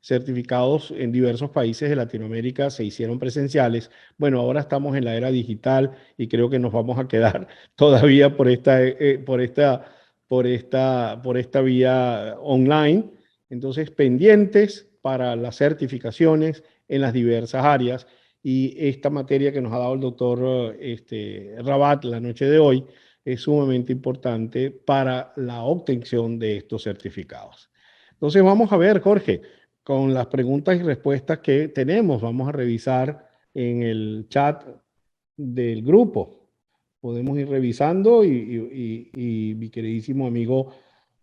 certificados en diversos países de Latinoamérica se hicieron presenciales. Bueno, ahora estamos en la era digital y creo que nos vamos a quedar todavía por esta vía online. Entonces, pendientes para las certificaciones en las diversas áreas y esta materia que nos ha dado el doctor Rabat la noche de hoy es sumamente importante para la obtención de estos certificados. Entonces vamos a ver, Jorge, con las preguntas y respuestas que tenemos. Vamos a revisar en el chat del grupo. Podemos ir revisando y mi queridísimo amigo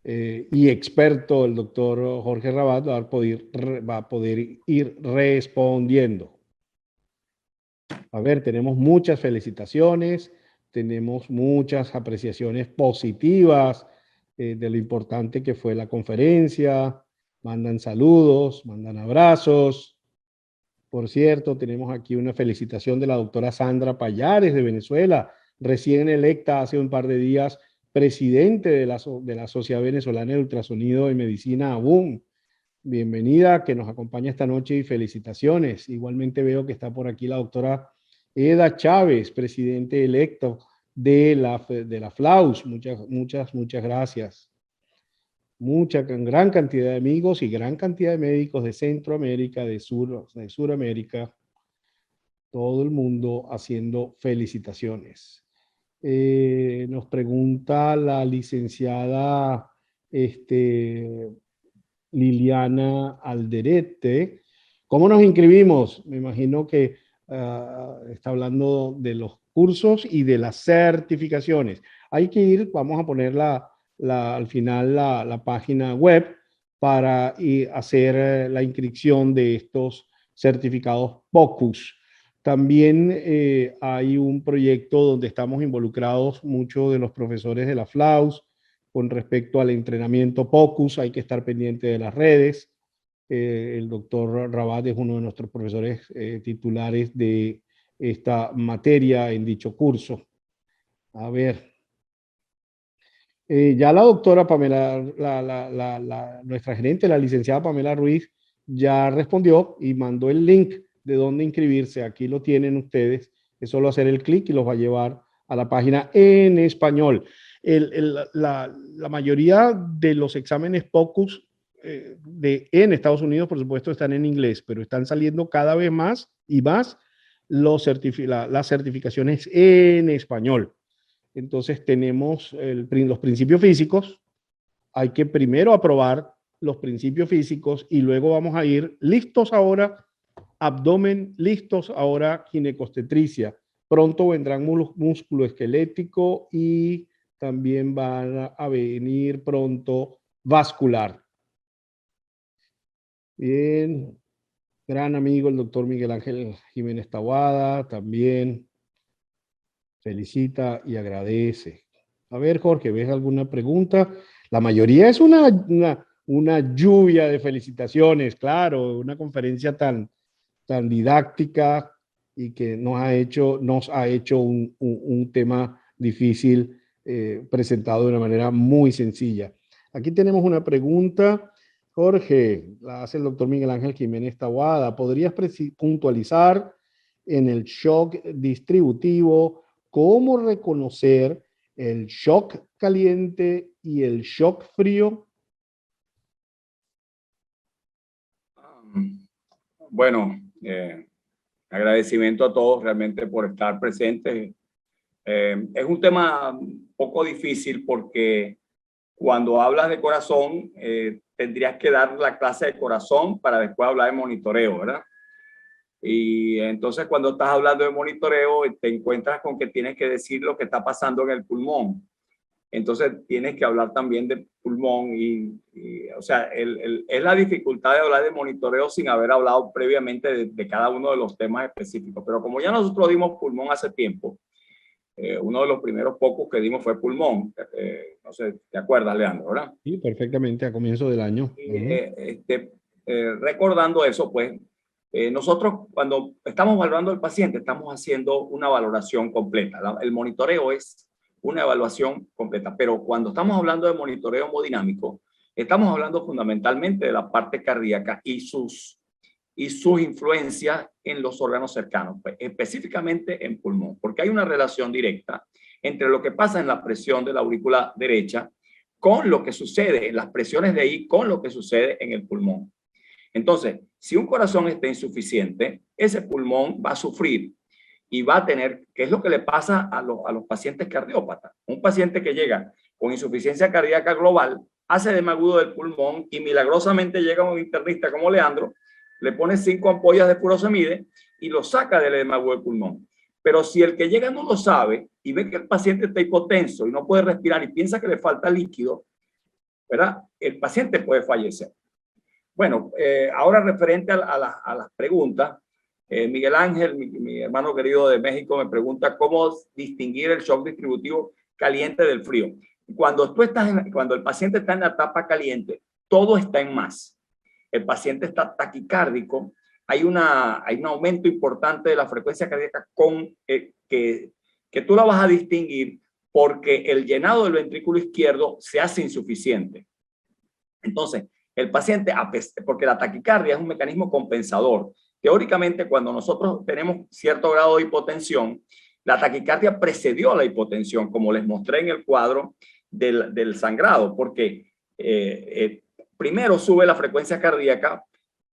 y experto, el doctor Jorge Rabat, va a poder ir respondiendo. A ver, tenemos muchas felicitaciones, tenemos muchas apreciaciones positivas de lo importante que fue la conferencia, mandan saludos, mandan abrazos. Por cierto, tenemos aquí una felicitación de la doctora Sandra Payares de Venezuela, recién electa hace un par de días presidente de la Sociedad Venezolana de Ultrasonido y Medicina ABUM. Bienvenida, que nos acompaña esta noche y felicitaciones. Igualmente veo que está por aquí la doctora Eda Chávez, presidente electo de la FLAUS. Muchas gracias. Gran cantidad de amigos y gran cantidad de médicos de Centroamérica, de Suramérica, todo el mundo haciendo felicitaciones. Nos pregunta la licenciada Liliana Alderete, ¿cómo nos inscribimos? Me imagino que está hablando de los cursos y de las certificaciones. Hay que ir, vamos a poner al final la página web para hacer la inscripción de estos certificados POCUS. También hay un proyecto donde estamos involucrados muchos de los profesores de la FLAUS con respecto al entrenamiento POCUS. Hay que estar pendiente de las redes. El doctor Rabat es uno de nuestros profesores titulares de esta materia en dicho curso. A ver. Ya la doctora Pamela, nuestra gerente, la licenciada Pamela Ruiz, ya respondió y mandó el link de dónde inscribirse. Aquí lo tienen ustedes. Es solo hacer el clic y los va a llevar a la página en español. La mayoría de los exámenes POCUS en Estados Unidos, por supuesto, están en inglés, pero están saliendo cada vez más y más las certificaciones en español. Entonces tenemos los principios físicos. Hay que primero aprobar los principios físicos y luego vamos a ir listos ahora, abdomen, listos ahora, ginecostetricia. Pronto vendrán músculo esquelético y también van a venir pronto vascular. Bien, gran amigo el doctor Miguel Ángel Jiménez Taboada, también felicita y agradece. A ver, Jorge, ¿ves alguna pregunta? La mayoría es una lluvia de felicitaciones, claro, una conferencia tan tan didáctica y que nos ha hecho un tema difícil presentado de una manera muy sencilla. Aquí tenemos una pregunta, Jorge, la hace el doctor Miguel Ángel Jiménez Taboada. ¿Podrías puntualizar en el shock distributivo cómo reconocer el shock caliente y el shock frío? Bueno, agradecimiento a todos realmente por estar presentes. Es un tema un poco difícil porque cuando hablas de corazón, tendrías que dar la clase de corazón para después hablar de monitoreo, ¿verdad? Y entonces cuando estás hablando de monitoreo, te encuentras con que tienes que decir lo que está pasando en el pulmón. Entonces tienes que hablar también de pulmón o sea, es la dificultad de hablar de monitoreo sin haber hablado previamente de cada uno de los temas específicos. Pero como ya nosotros dimos pulmón hace tiempo, uno de los primeros pocos que dimos fue pulmón. No sé, ¿te acuerdas, Leandro, verdad? Sí, perfectamente, a comienzo del año. Recordando eso, pues, nosotros cuando estamos evaluando al paciente, estamos haciendo una valoración completa. El monitoreo es una evaluación completa, pero cuando estamos hablando de monitoreo hemodinámico, estamos hablando fundamentalmente de la parte cardíaca y sus influencias en los órganos cercanos, pues, específicamente en pulmón, porque hay una relación directa entre lo que pasa en la presión de la aurícula derecha con lo que sucede, las presiones de ahí con lo que sucede en el pulmón. Entonces, si un corazón está insuficiente, ese pulmón va a sufrir y va a tener, ¿qué es lo que le pasa a los pacientes cardiópatas? Un paciente que llega con insuficiencia cardíaca global, hace edema agudo del pulmón y milagrosamente llega un internista como Leandro, le pone 5 ampollas de furosemide y lo saca del edema agudo del pulmón. Pero si el que llega no lo sabe y ve que el paciente está hipotenso y no puede respirar y piensa que le falta líquido, ¿verdad? El paciente puede fallecer. Bueno, ahora referente a las preguntas, Miguel Ángel, mi hermano querido de México, me pregunta cómo distinguir el shock distributivo caliente del frío. Cuando el paciente está en la etapa caliente, todo está en más. El paciente está taquicárdico, hay un aumento importante de la frecuencia cardíaca que tú la vas a distinguir porque el llenado del ventrículo izquierdo se hace insuficiente. Entonces, el paciente, porque la taquicardia es un mecanismo compensador. Teóricamente, cuando nosotros tenemos cierto grado de hipotensión, la taquicardia precedió a la hipotensión, como les mostré en el cuadro del sangrado, porque primero sube la frecuencia cardíaca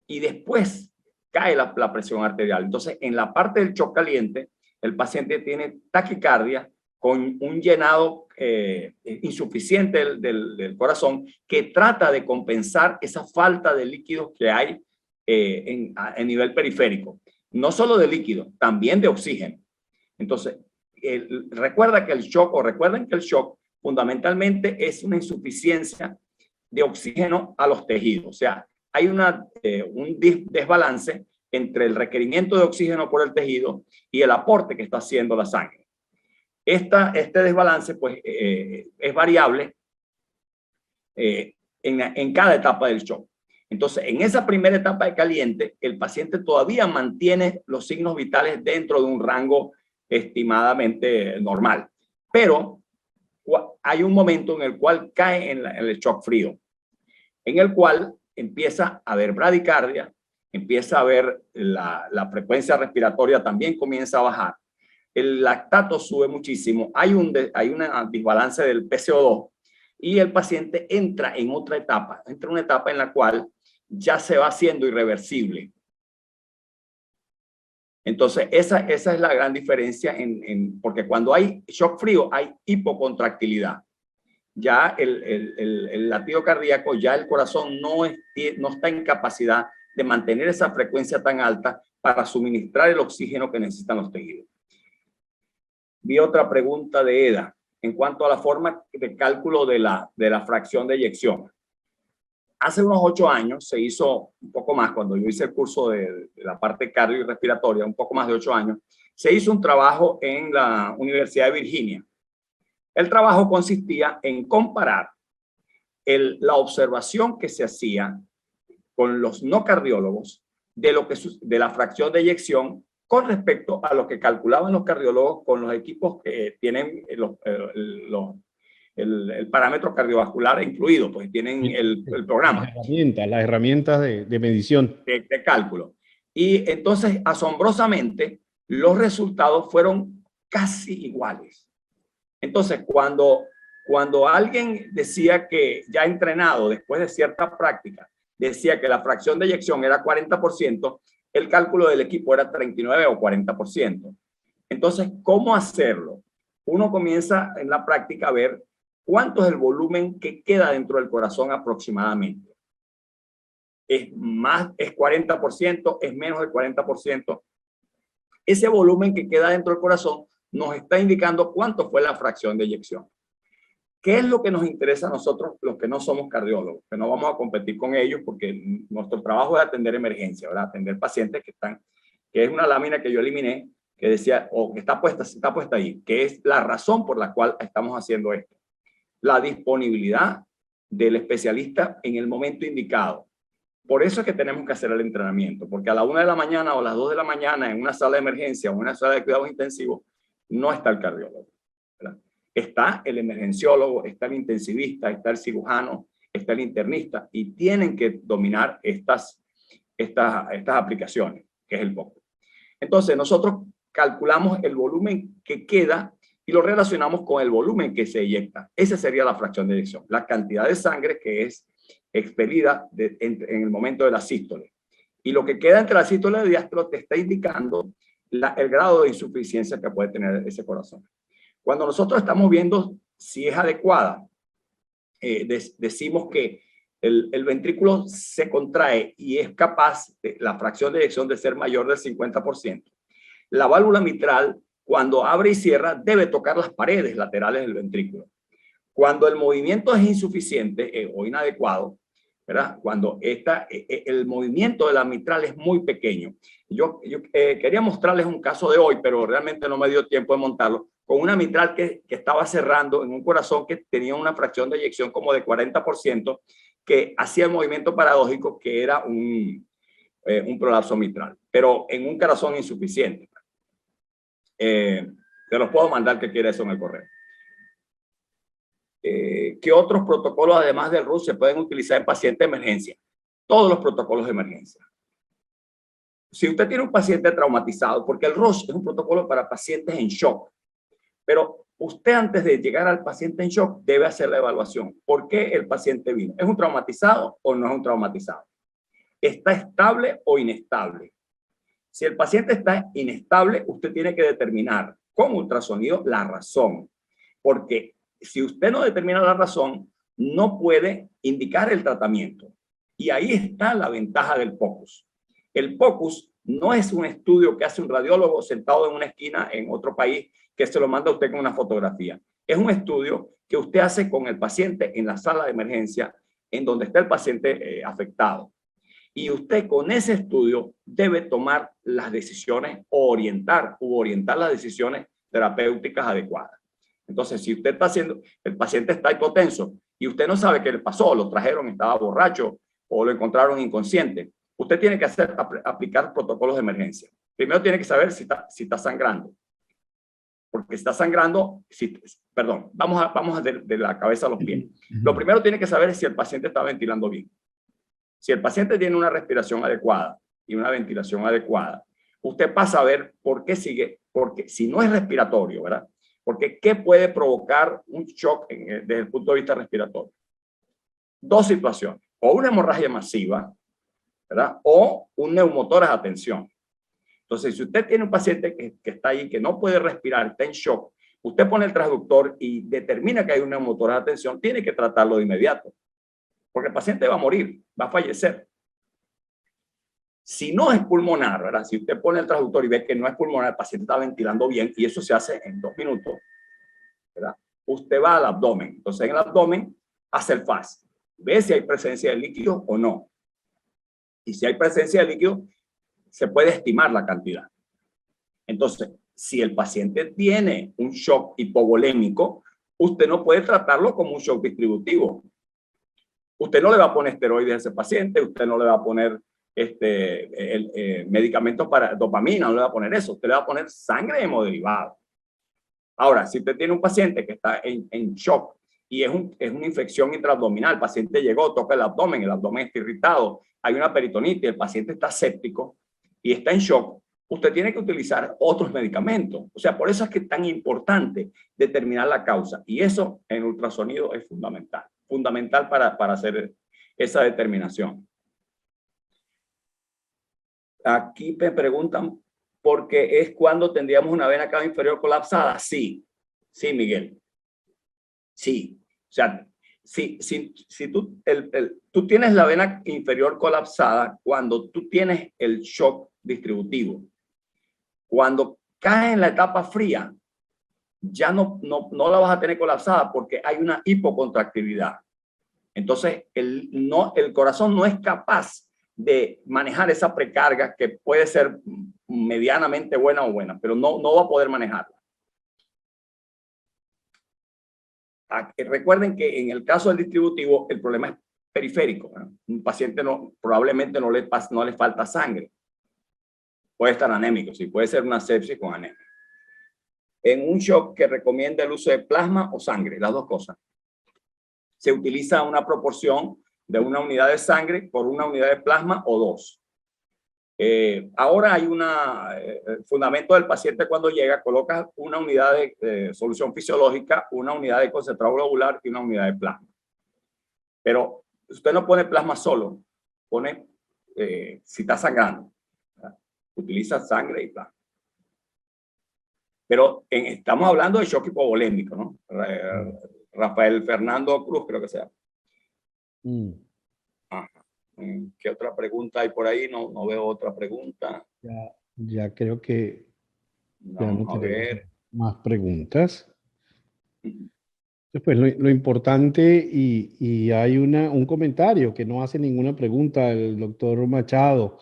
y después cae la presión arterial. Entonces, en la parte del shock caliente, el paciente tiene taquicardia con un llenado insuficiente del corazón que trata de compensar esa falta de líquidos que hay en nivel periférico. No solo de líquido, también de oxígeno. Entonces, recuerden que el shock fundamentalmente es una insuficiencia de oxígeno a los tejidos. O sea, hay un desbalance entre el requerimiento de oxígeno por el tejido y el aporte que está haciendo la sangre. Este desbalance pues, es variable en cada etapa del shock. Entonces, en esa primera etapa de caliente, el paciente todavía mantiene los signos vitales dentro de un rango estimadamente normal. Pero hay un momento en el cual cae en el shock frío, en el cual empieza a haber bradicardia, empieza a haber la frecuencia respiratoria también comienza a bajar. El lactato sube muchísimo, hay un desbalance del PCO2 y el paciente entra en otra etapa, entra en una etapa en la cual ya se va haciendo irreversible. Entonces, esa es la gran diferencia, porque cuando hay shock frío hay hipocontractilidad. Ya el latido cardíaco, ya el corazón no está en capacidad de mantener esa frecuencia tan alta para suministrar el oxígeno que necesitan los tejidos. Vi otra pregunta de Eda en cuanto a la forma de cálculo de la fracción de eyección. Hace unos 8 años se hizo, un poco más, cuando yo hice el curso de la parte cardio y respiratoria, un poco más de 8 años, se hizo un trabajo en la Universidad de Virginia. El trabajo consistía en comparar la observación que se hacía con los no cardiólogos de la fracción de eyección con respecto a lo que calculaban los cardiólogos con los equipos que tienen el parámetro cardiovascular incluido, pues tienen el programa. Las herramientas de medición. De cálculo. Y entonces, asombrosamente, los resultados fueron casi iguales. Entonces, cuando alguien decía que ya entrenado después de cierta práctica, decía que la fracción de eyección era 40%, el cálculo del equipo era 39 o 40%. Entonces, ¿cómo hacerlo? Uno comienza en la práctica a ver cuánto es el volumen que queda dentro del corazón aproximadamente. ¿Es 40%? ¿Es menos del 40%? Ese volumen que queda dentro del corazón nos está indicando cuánto fue la fracción de eyección. ¿Qué es lo que nos interesa a nosotros, los que no somos cardiólogos? Que no vamos a competir con ellos porque nuestro trabajo es atender emergencia, ¿verdad? Atender pacientes que es una lámina que yo eliminé, que decía, o que está puesta ahí, que es la razón por la cual estamos haciendo esto. La disponibilidad del especialista en el momento indicado. Por eso es que tenemos que hacer el entrenamiento, porque a la 1 de la mañana o a las 2 de la mañana en una sala de emergencia o en una sala de cuidados intensivos no está el cardiólogo, ¿verdad? Está el emergenciólogo, está el intensivista, está el cirujano, está el internista y tienen que dominar estas aplicaciones, que es el POC. Entonces nosotros calculamos el volumen que queda y lo relacionamos con el volumen que se eyecta. Esa sería la fracción de eyección, la cantidad de sangre que es expelida en el momento de la sístole. Y lo que queda entre la sístole y el diástole te está indicando el grado de insuficiencia que puede tener ese corazón. Cuando nosotros estamos viendo si es adecuada, decimos que el ventrículo se contrae y es capaz de la fracción de eyección de ser mayor del 50%. La válvula mitral, cuando abre y cierra, debe tocar las paredes laterales del ventrículo. Cuando el movimiento es insuficiente o inadecuado, ¿verdad? Cuando el movimiento de la mitral es muy pequeño. Yo quería mostrarles un caso de hoy, pero realmente no me dio tiempo de montarlo, con una mitral que estaba cerrando en un corazón que tenía una fracción de eyección como de 40%, que hacía el movimiento paradójico que era un prolapso mitral, pero en un corazón insuficiente. Te los puedo mandar que quiera eso en el correo. ¿Qué otros protocolos, además del RUS, se pueden utilizar en paciente de emergencia? Todos los protocolos de emergencia. Si usted tiene un paciente traumatizado, porque el RUS es un protocolo para pacientes en shock, pero usted antes de llegar al paciente en shock debe hacer la evaluación. ¿Por qué el paciente vino? ¿Es un traumatizado o no es un traumatizado? ¿Está estable o inestable? Si el paciente está inestable, usted tiene que determinar con ultrasonido la razón, porque si usted no determina la razón, no puede indicar el tratamiento. Y ahí está la ventaja del POCUS. El POCUS no es un estudio que hace un radiólogo sentado en una esquina en otro país que se lo manda a usted con una fotografía. Es un estudio que usted hace con el paciente en la sala de emergencia, en donde está el paciente afectado. Y usted con ese estudio debe tomar las decisiones o orientar las decisiones terapéuticas adecuadas. Entonces, si usted está haciendo, el paciente está hipotenso y usted no sabe qué le pasó, lo trajeron, estaba borracho o lo encontraron inconsciente, usted tiene que aplicar protocolos de emergencia. Primero tiene que saber si está sangrando. Porque está sangrando, vamos de la cabeza a los pies. Lo primero tiene que saber es si el paciente está ventilando bien. Si el paciente tiene una respiración adecuada y una ventilación adecuada, usted pasa a ver por qué sigue, porque si no es respiratorio, ¿verdad? Porque ¿qué puede provocar un shock desde el punto de vista respiratorio? Dos situaciones, o una hemorragia masiva, ¿verdad? O un neumotórax a tensión. Entonces, si usted tiene un paciente que está ahí, que no puede respirar, está en shock, usted pone el transductor y determina que hay un neumotórax a tensión, tiene que tratarlo de inmediato, porque el paciente va a morir, va a fallecer. Si no es pulmonar, ¿verdad? Si usted pone el transductor y ve que no es pulmonar, el paciente está ventilando bien y eso se hace en 2 minutos, ¿verdad? Usted va al abdomen. Entonces, en el abdomen hace el FAST. Ve si hay presencia de líquido o no. Y si hay presencia de líquido, se puede estimar la cantidad. Entonces, si el paciente tiene un shock hipovolémico, usted no puede tratarlo como un shock distributivo. Usted no le va a poner esteroides a ese paciente, usted no le va a poner medicamentos para dopamina, no le va a poner eso, usted le va a poner sangre de hemoderivados. Ahora, si usted tiene un paciente que está en shock y es una infección intraabdominal, el paciente llegó, toca el abdomen está irritado, hay una peritonitis, el paciente está séptico y está en shock, usted tiene que utilizar otros medicamentos. O sea, por eso es que es tan importante determinar la causa. Y eso en ultrasonido es fundamental. Fundamental para hacer esa determinación. Aquí me preguntan, ¿por qué es cuando tendríamos una vena cava inferior colapsada? Sí, sí, Miguel. Sí. O sea, si tú tienes la vena inferior colapsada cuando tú tienes el shock distributivo. Cuando cae en la etapa fría, ya no la vas a tener colapsada porque hay una hipocontractividad. Entonces, el corazón no es capaz de manejar esa precarga que puede ser medianamente buena o buena, pero no va a poder manejarla. Recuerden que en el caso del distributivo, el problema es periférico, ¿no? Un paciente probablemente no le falta sangre. Puede estar anémico, sí, puede ser una sepsis con anemia. En un shock que recomienda el uso de plasma o sangre, las dos cosas. Se utiliza una proporción de una unidad de sangre por una unidad de plasma o dos. Ahora hay fundamento del paciente cuando llega, coloca una unidad de solución fisiológica, una unidad de concentrado globular y una unidad de plasma. Pero usted no pone plasma solo, pone, si está sangrando, ¿verdad? Utiliza sangre y plasma. Pero estamos hablando de shock hipovolémico, ¿no? Rafael Fernando Cruz, creo que sea. Ajá. ¿Qué otra pregunta hay por ahí? No veo otra pregunta. Ya creo que ya no a ver. Más preguntas. Pues lo importante, y hay un comentario que no hace ninguna pregunta, el doctor Machado.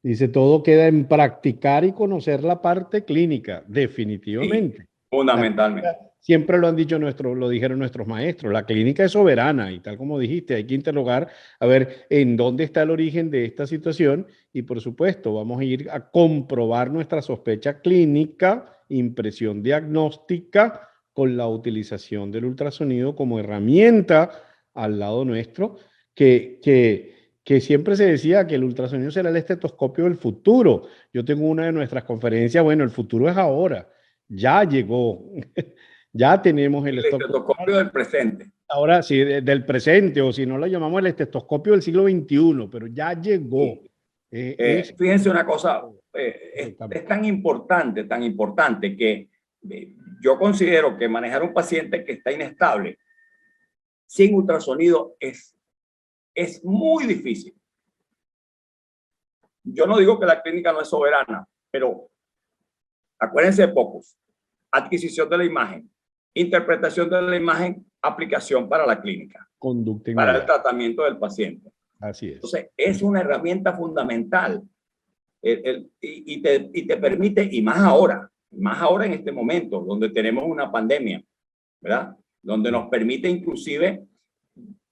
Dice, todo queda en practicar y conocer la parte clínica, definitivamente. Sí, fundamentalmente. Siempre lo han dicho lo dijeron nuestros maestros, la clínica es soberana y tal como dijiste, hay que interrogar a ver en dónde está el origen de esta situación y por supuesto vamos a ir a comprobar nuestra sospecha clínica, impresión diagnóstica con la utilización del ultrasonido como herramienta al lado nuestro que siempre se decía que el ultrasonido será el estetoscopio del futuro. Yo tengo una de nuestras conferencias, bueno, el futuro es ahora, ya llegó. Ya tenemos el estetoscopio del presente. Ahora sí, del presente, o si no lo llamamos el estetoscopio del siglo XXI, pero ya llegó. Sí. Fíjense una cosa, es tan importante que yo considero que manejar un paciente que está inestable sin ultrasonido es muy difícil. Yo no digo que la clínica no es soberana, pero acuérdense de pocos. Adquisición de la imagen, interpretación de la imagen, aplicación para la clínica, conducta para el tratamiento del paciente. Así es. Entonces, es una herramienta fundamental y te permite, y más ahora en este momento, donde tenemos una pandemia, ¿verdad? Donde nos permite inclusive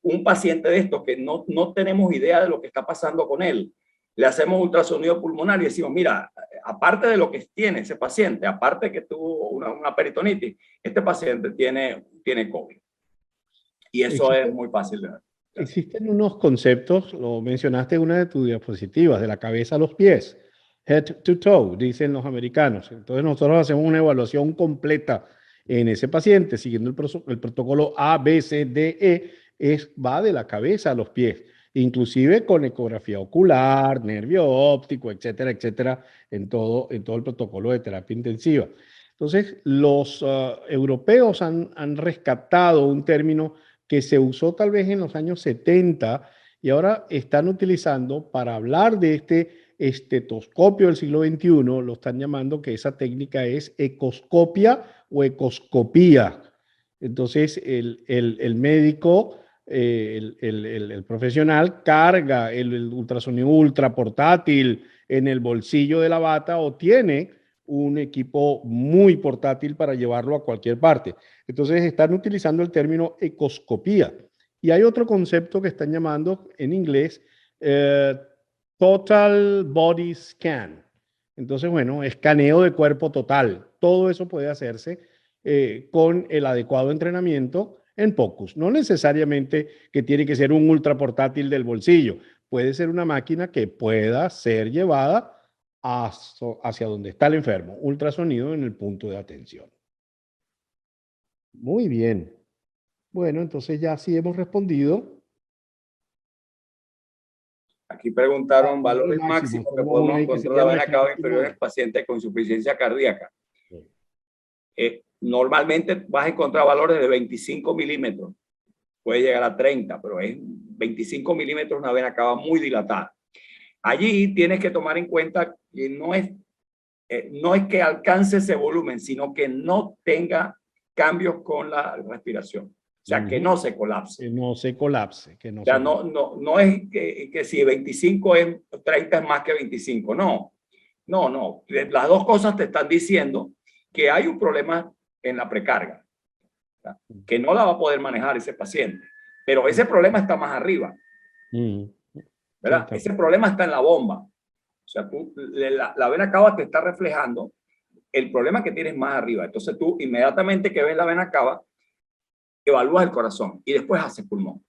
un paciente de estos que no tenemos idea de lo que está pasando con él. Le hacemos ultrasonido pulmonar y decimos, mira, aparte de lo que tiene ese paciente, aparte de que tuvo una peritonitis, este paciente tiene COVID. Y eso es muy fácil de ver. Existen unos conceptos, lo mencionaste en una de tus diapositivas, de la cabeza a los pies, head to toe, dicen los americanos. Entonces nosotros hacemos una evaluación completa en ese paciente, siguiendo el protocolo A, B, C, D, E, va de la cabeza a los pies, inclusive con ecografía ocular, nervio óptico, etcétera, etcétera, en todo el protocolo de terapia intensiva. Entonces, los europeos han rescatado un término que se usó tal vez en los años 70 y ahora están utilizando para hablar de este estetoscopio del siglo XXI, lo están llamando que esa técnica es ecoscopia o ecoscopía. Entonces, el médico, el profesional carga el ultrasonido ultra portátil en el bolsillo de la bata o tiene un equipo muy portátil para llevarlo a cualquier parte. Entonces están utilizando el término ecoscopía. Y hay otro concepto que están llamando en inglés Total Body Scan. Entonces, bueno, escaneo de cuerpo total. Todo eso puede hacerse con el adecuado entrenamiento en POCUS. No necesariamente que tiene que ser un ultra portátil del bolsillo. Puede ser una máquina que pueda ser llevada hacia donde está el enfermo. Ultrasonido en el punto de atención. Muy bien. Bueno, entonces ya sí hemos respondido. Aquí preguntaron Valores valores máximos. máximos que Tenemos uno podemos ahí que se encontrar en la llama vena cava esquema inferior en final. pacientes con insuficiencia cardíaca. Normalmente vas a encontrar valores de 25 milímetros. Puede llegar a 30, pero es 25 milímetros una vena cava muy dilatada. Allí tienes que tomar en cuenta que no es que alcance ese volumen, sino que no tenga cambios con la respiración. O sea, que no se colapse. Que no se colapse. Que no o sea, se no es que si 25 es 30 es más que 25. No. Las dos cosas te están diciendo que hay un problema en la precarga, que no la va a poder manejar ese paciente. Pero ese problema está más arriba. ¿Verdad? Sí, ese problema está en la bomba. O sea, la vena cava te está reflejando el problema que tienes más arriba. Entonces tú inmediatamente que ves la vena cava, evalúas el corazón y después haces pulmón.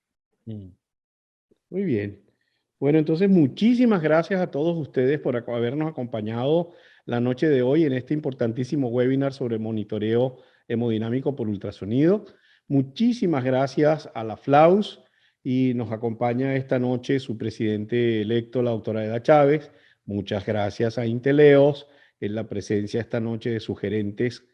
Muy bien. Bueno, entonces muchísimas gracias a todos ustedes por habernos acompañado la noche de hoy en este importantísimo webinar sobre monitoreo hemodinámico por ultrasonido. Muchísimas gracias a la FLAUS y nos acompaña esta noche su presidente electo, la doctora Eda Chávez. Muchas gracias a Inteleos en la presencia esta noche de sus gerentes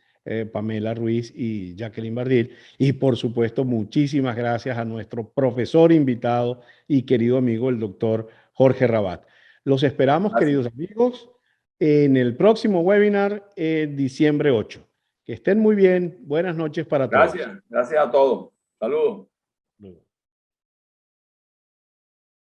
Pamela Ruiz y Jacqueline Bardil. Y por supuesto, muchísimas gracias a nuestro profesor invitado y querido amigo, el doctor Jorge Rabat. Los esperamos, queridos amigos, en el próximo webinar, diciembre 8. Que estén muy bien. Buenas noches para todos. Gracias a todos. Saludos.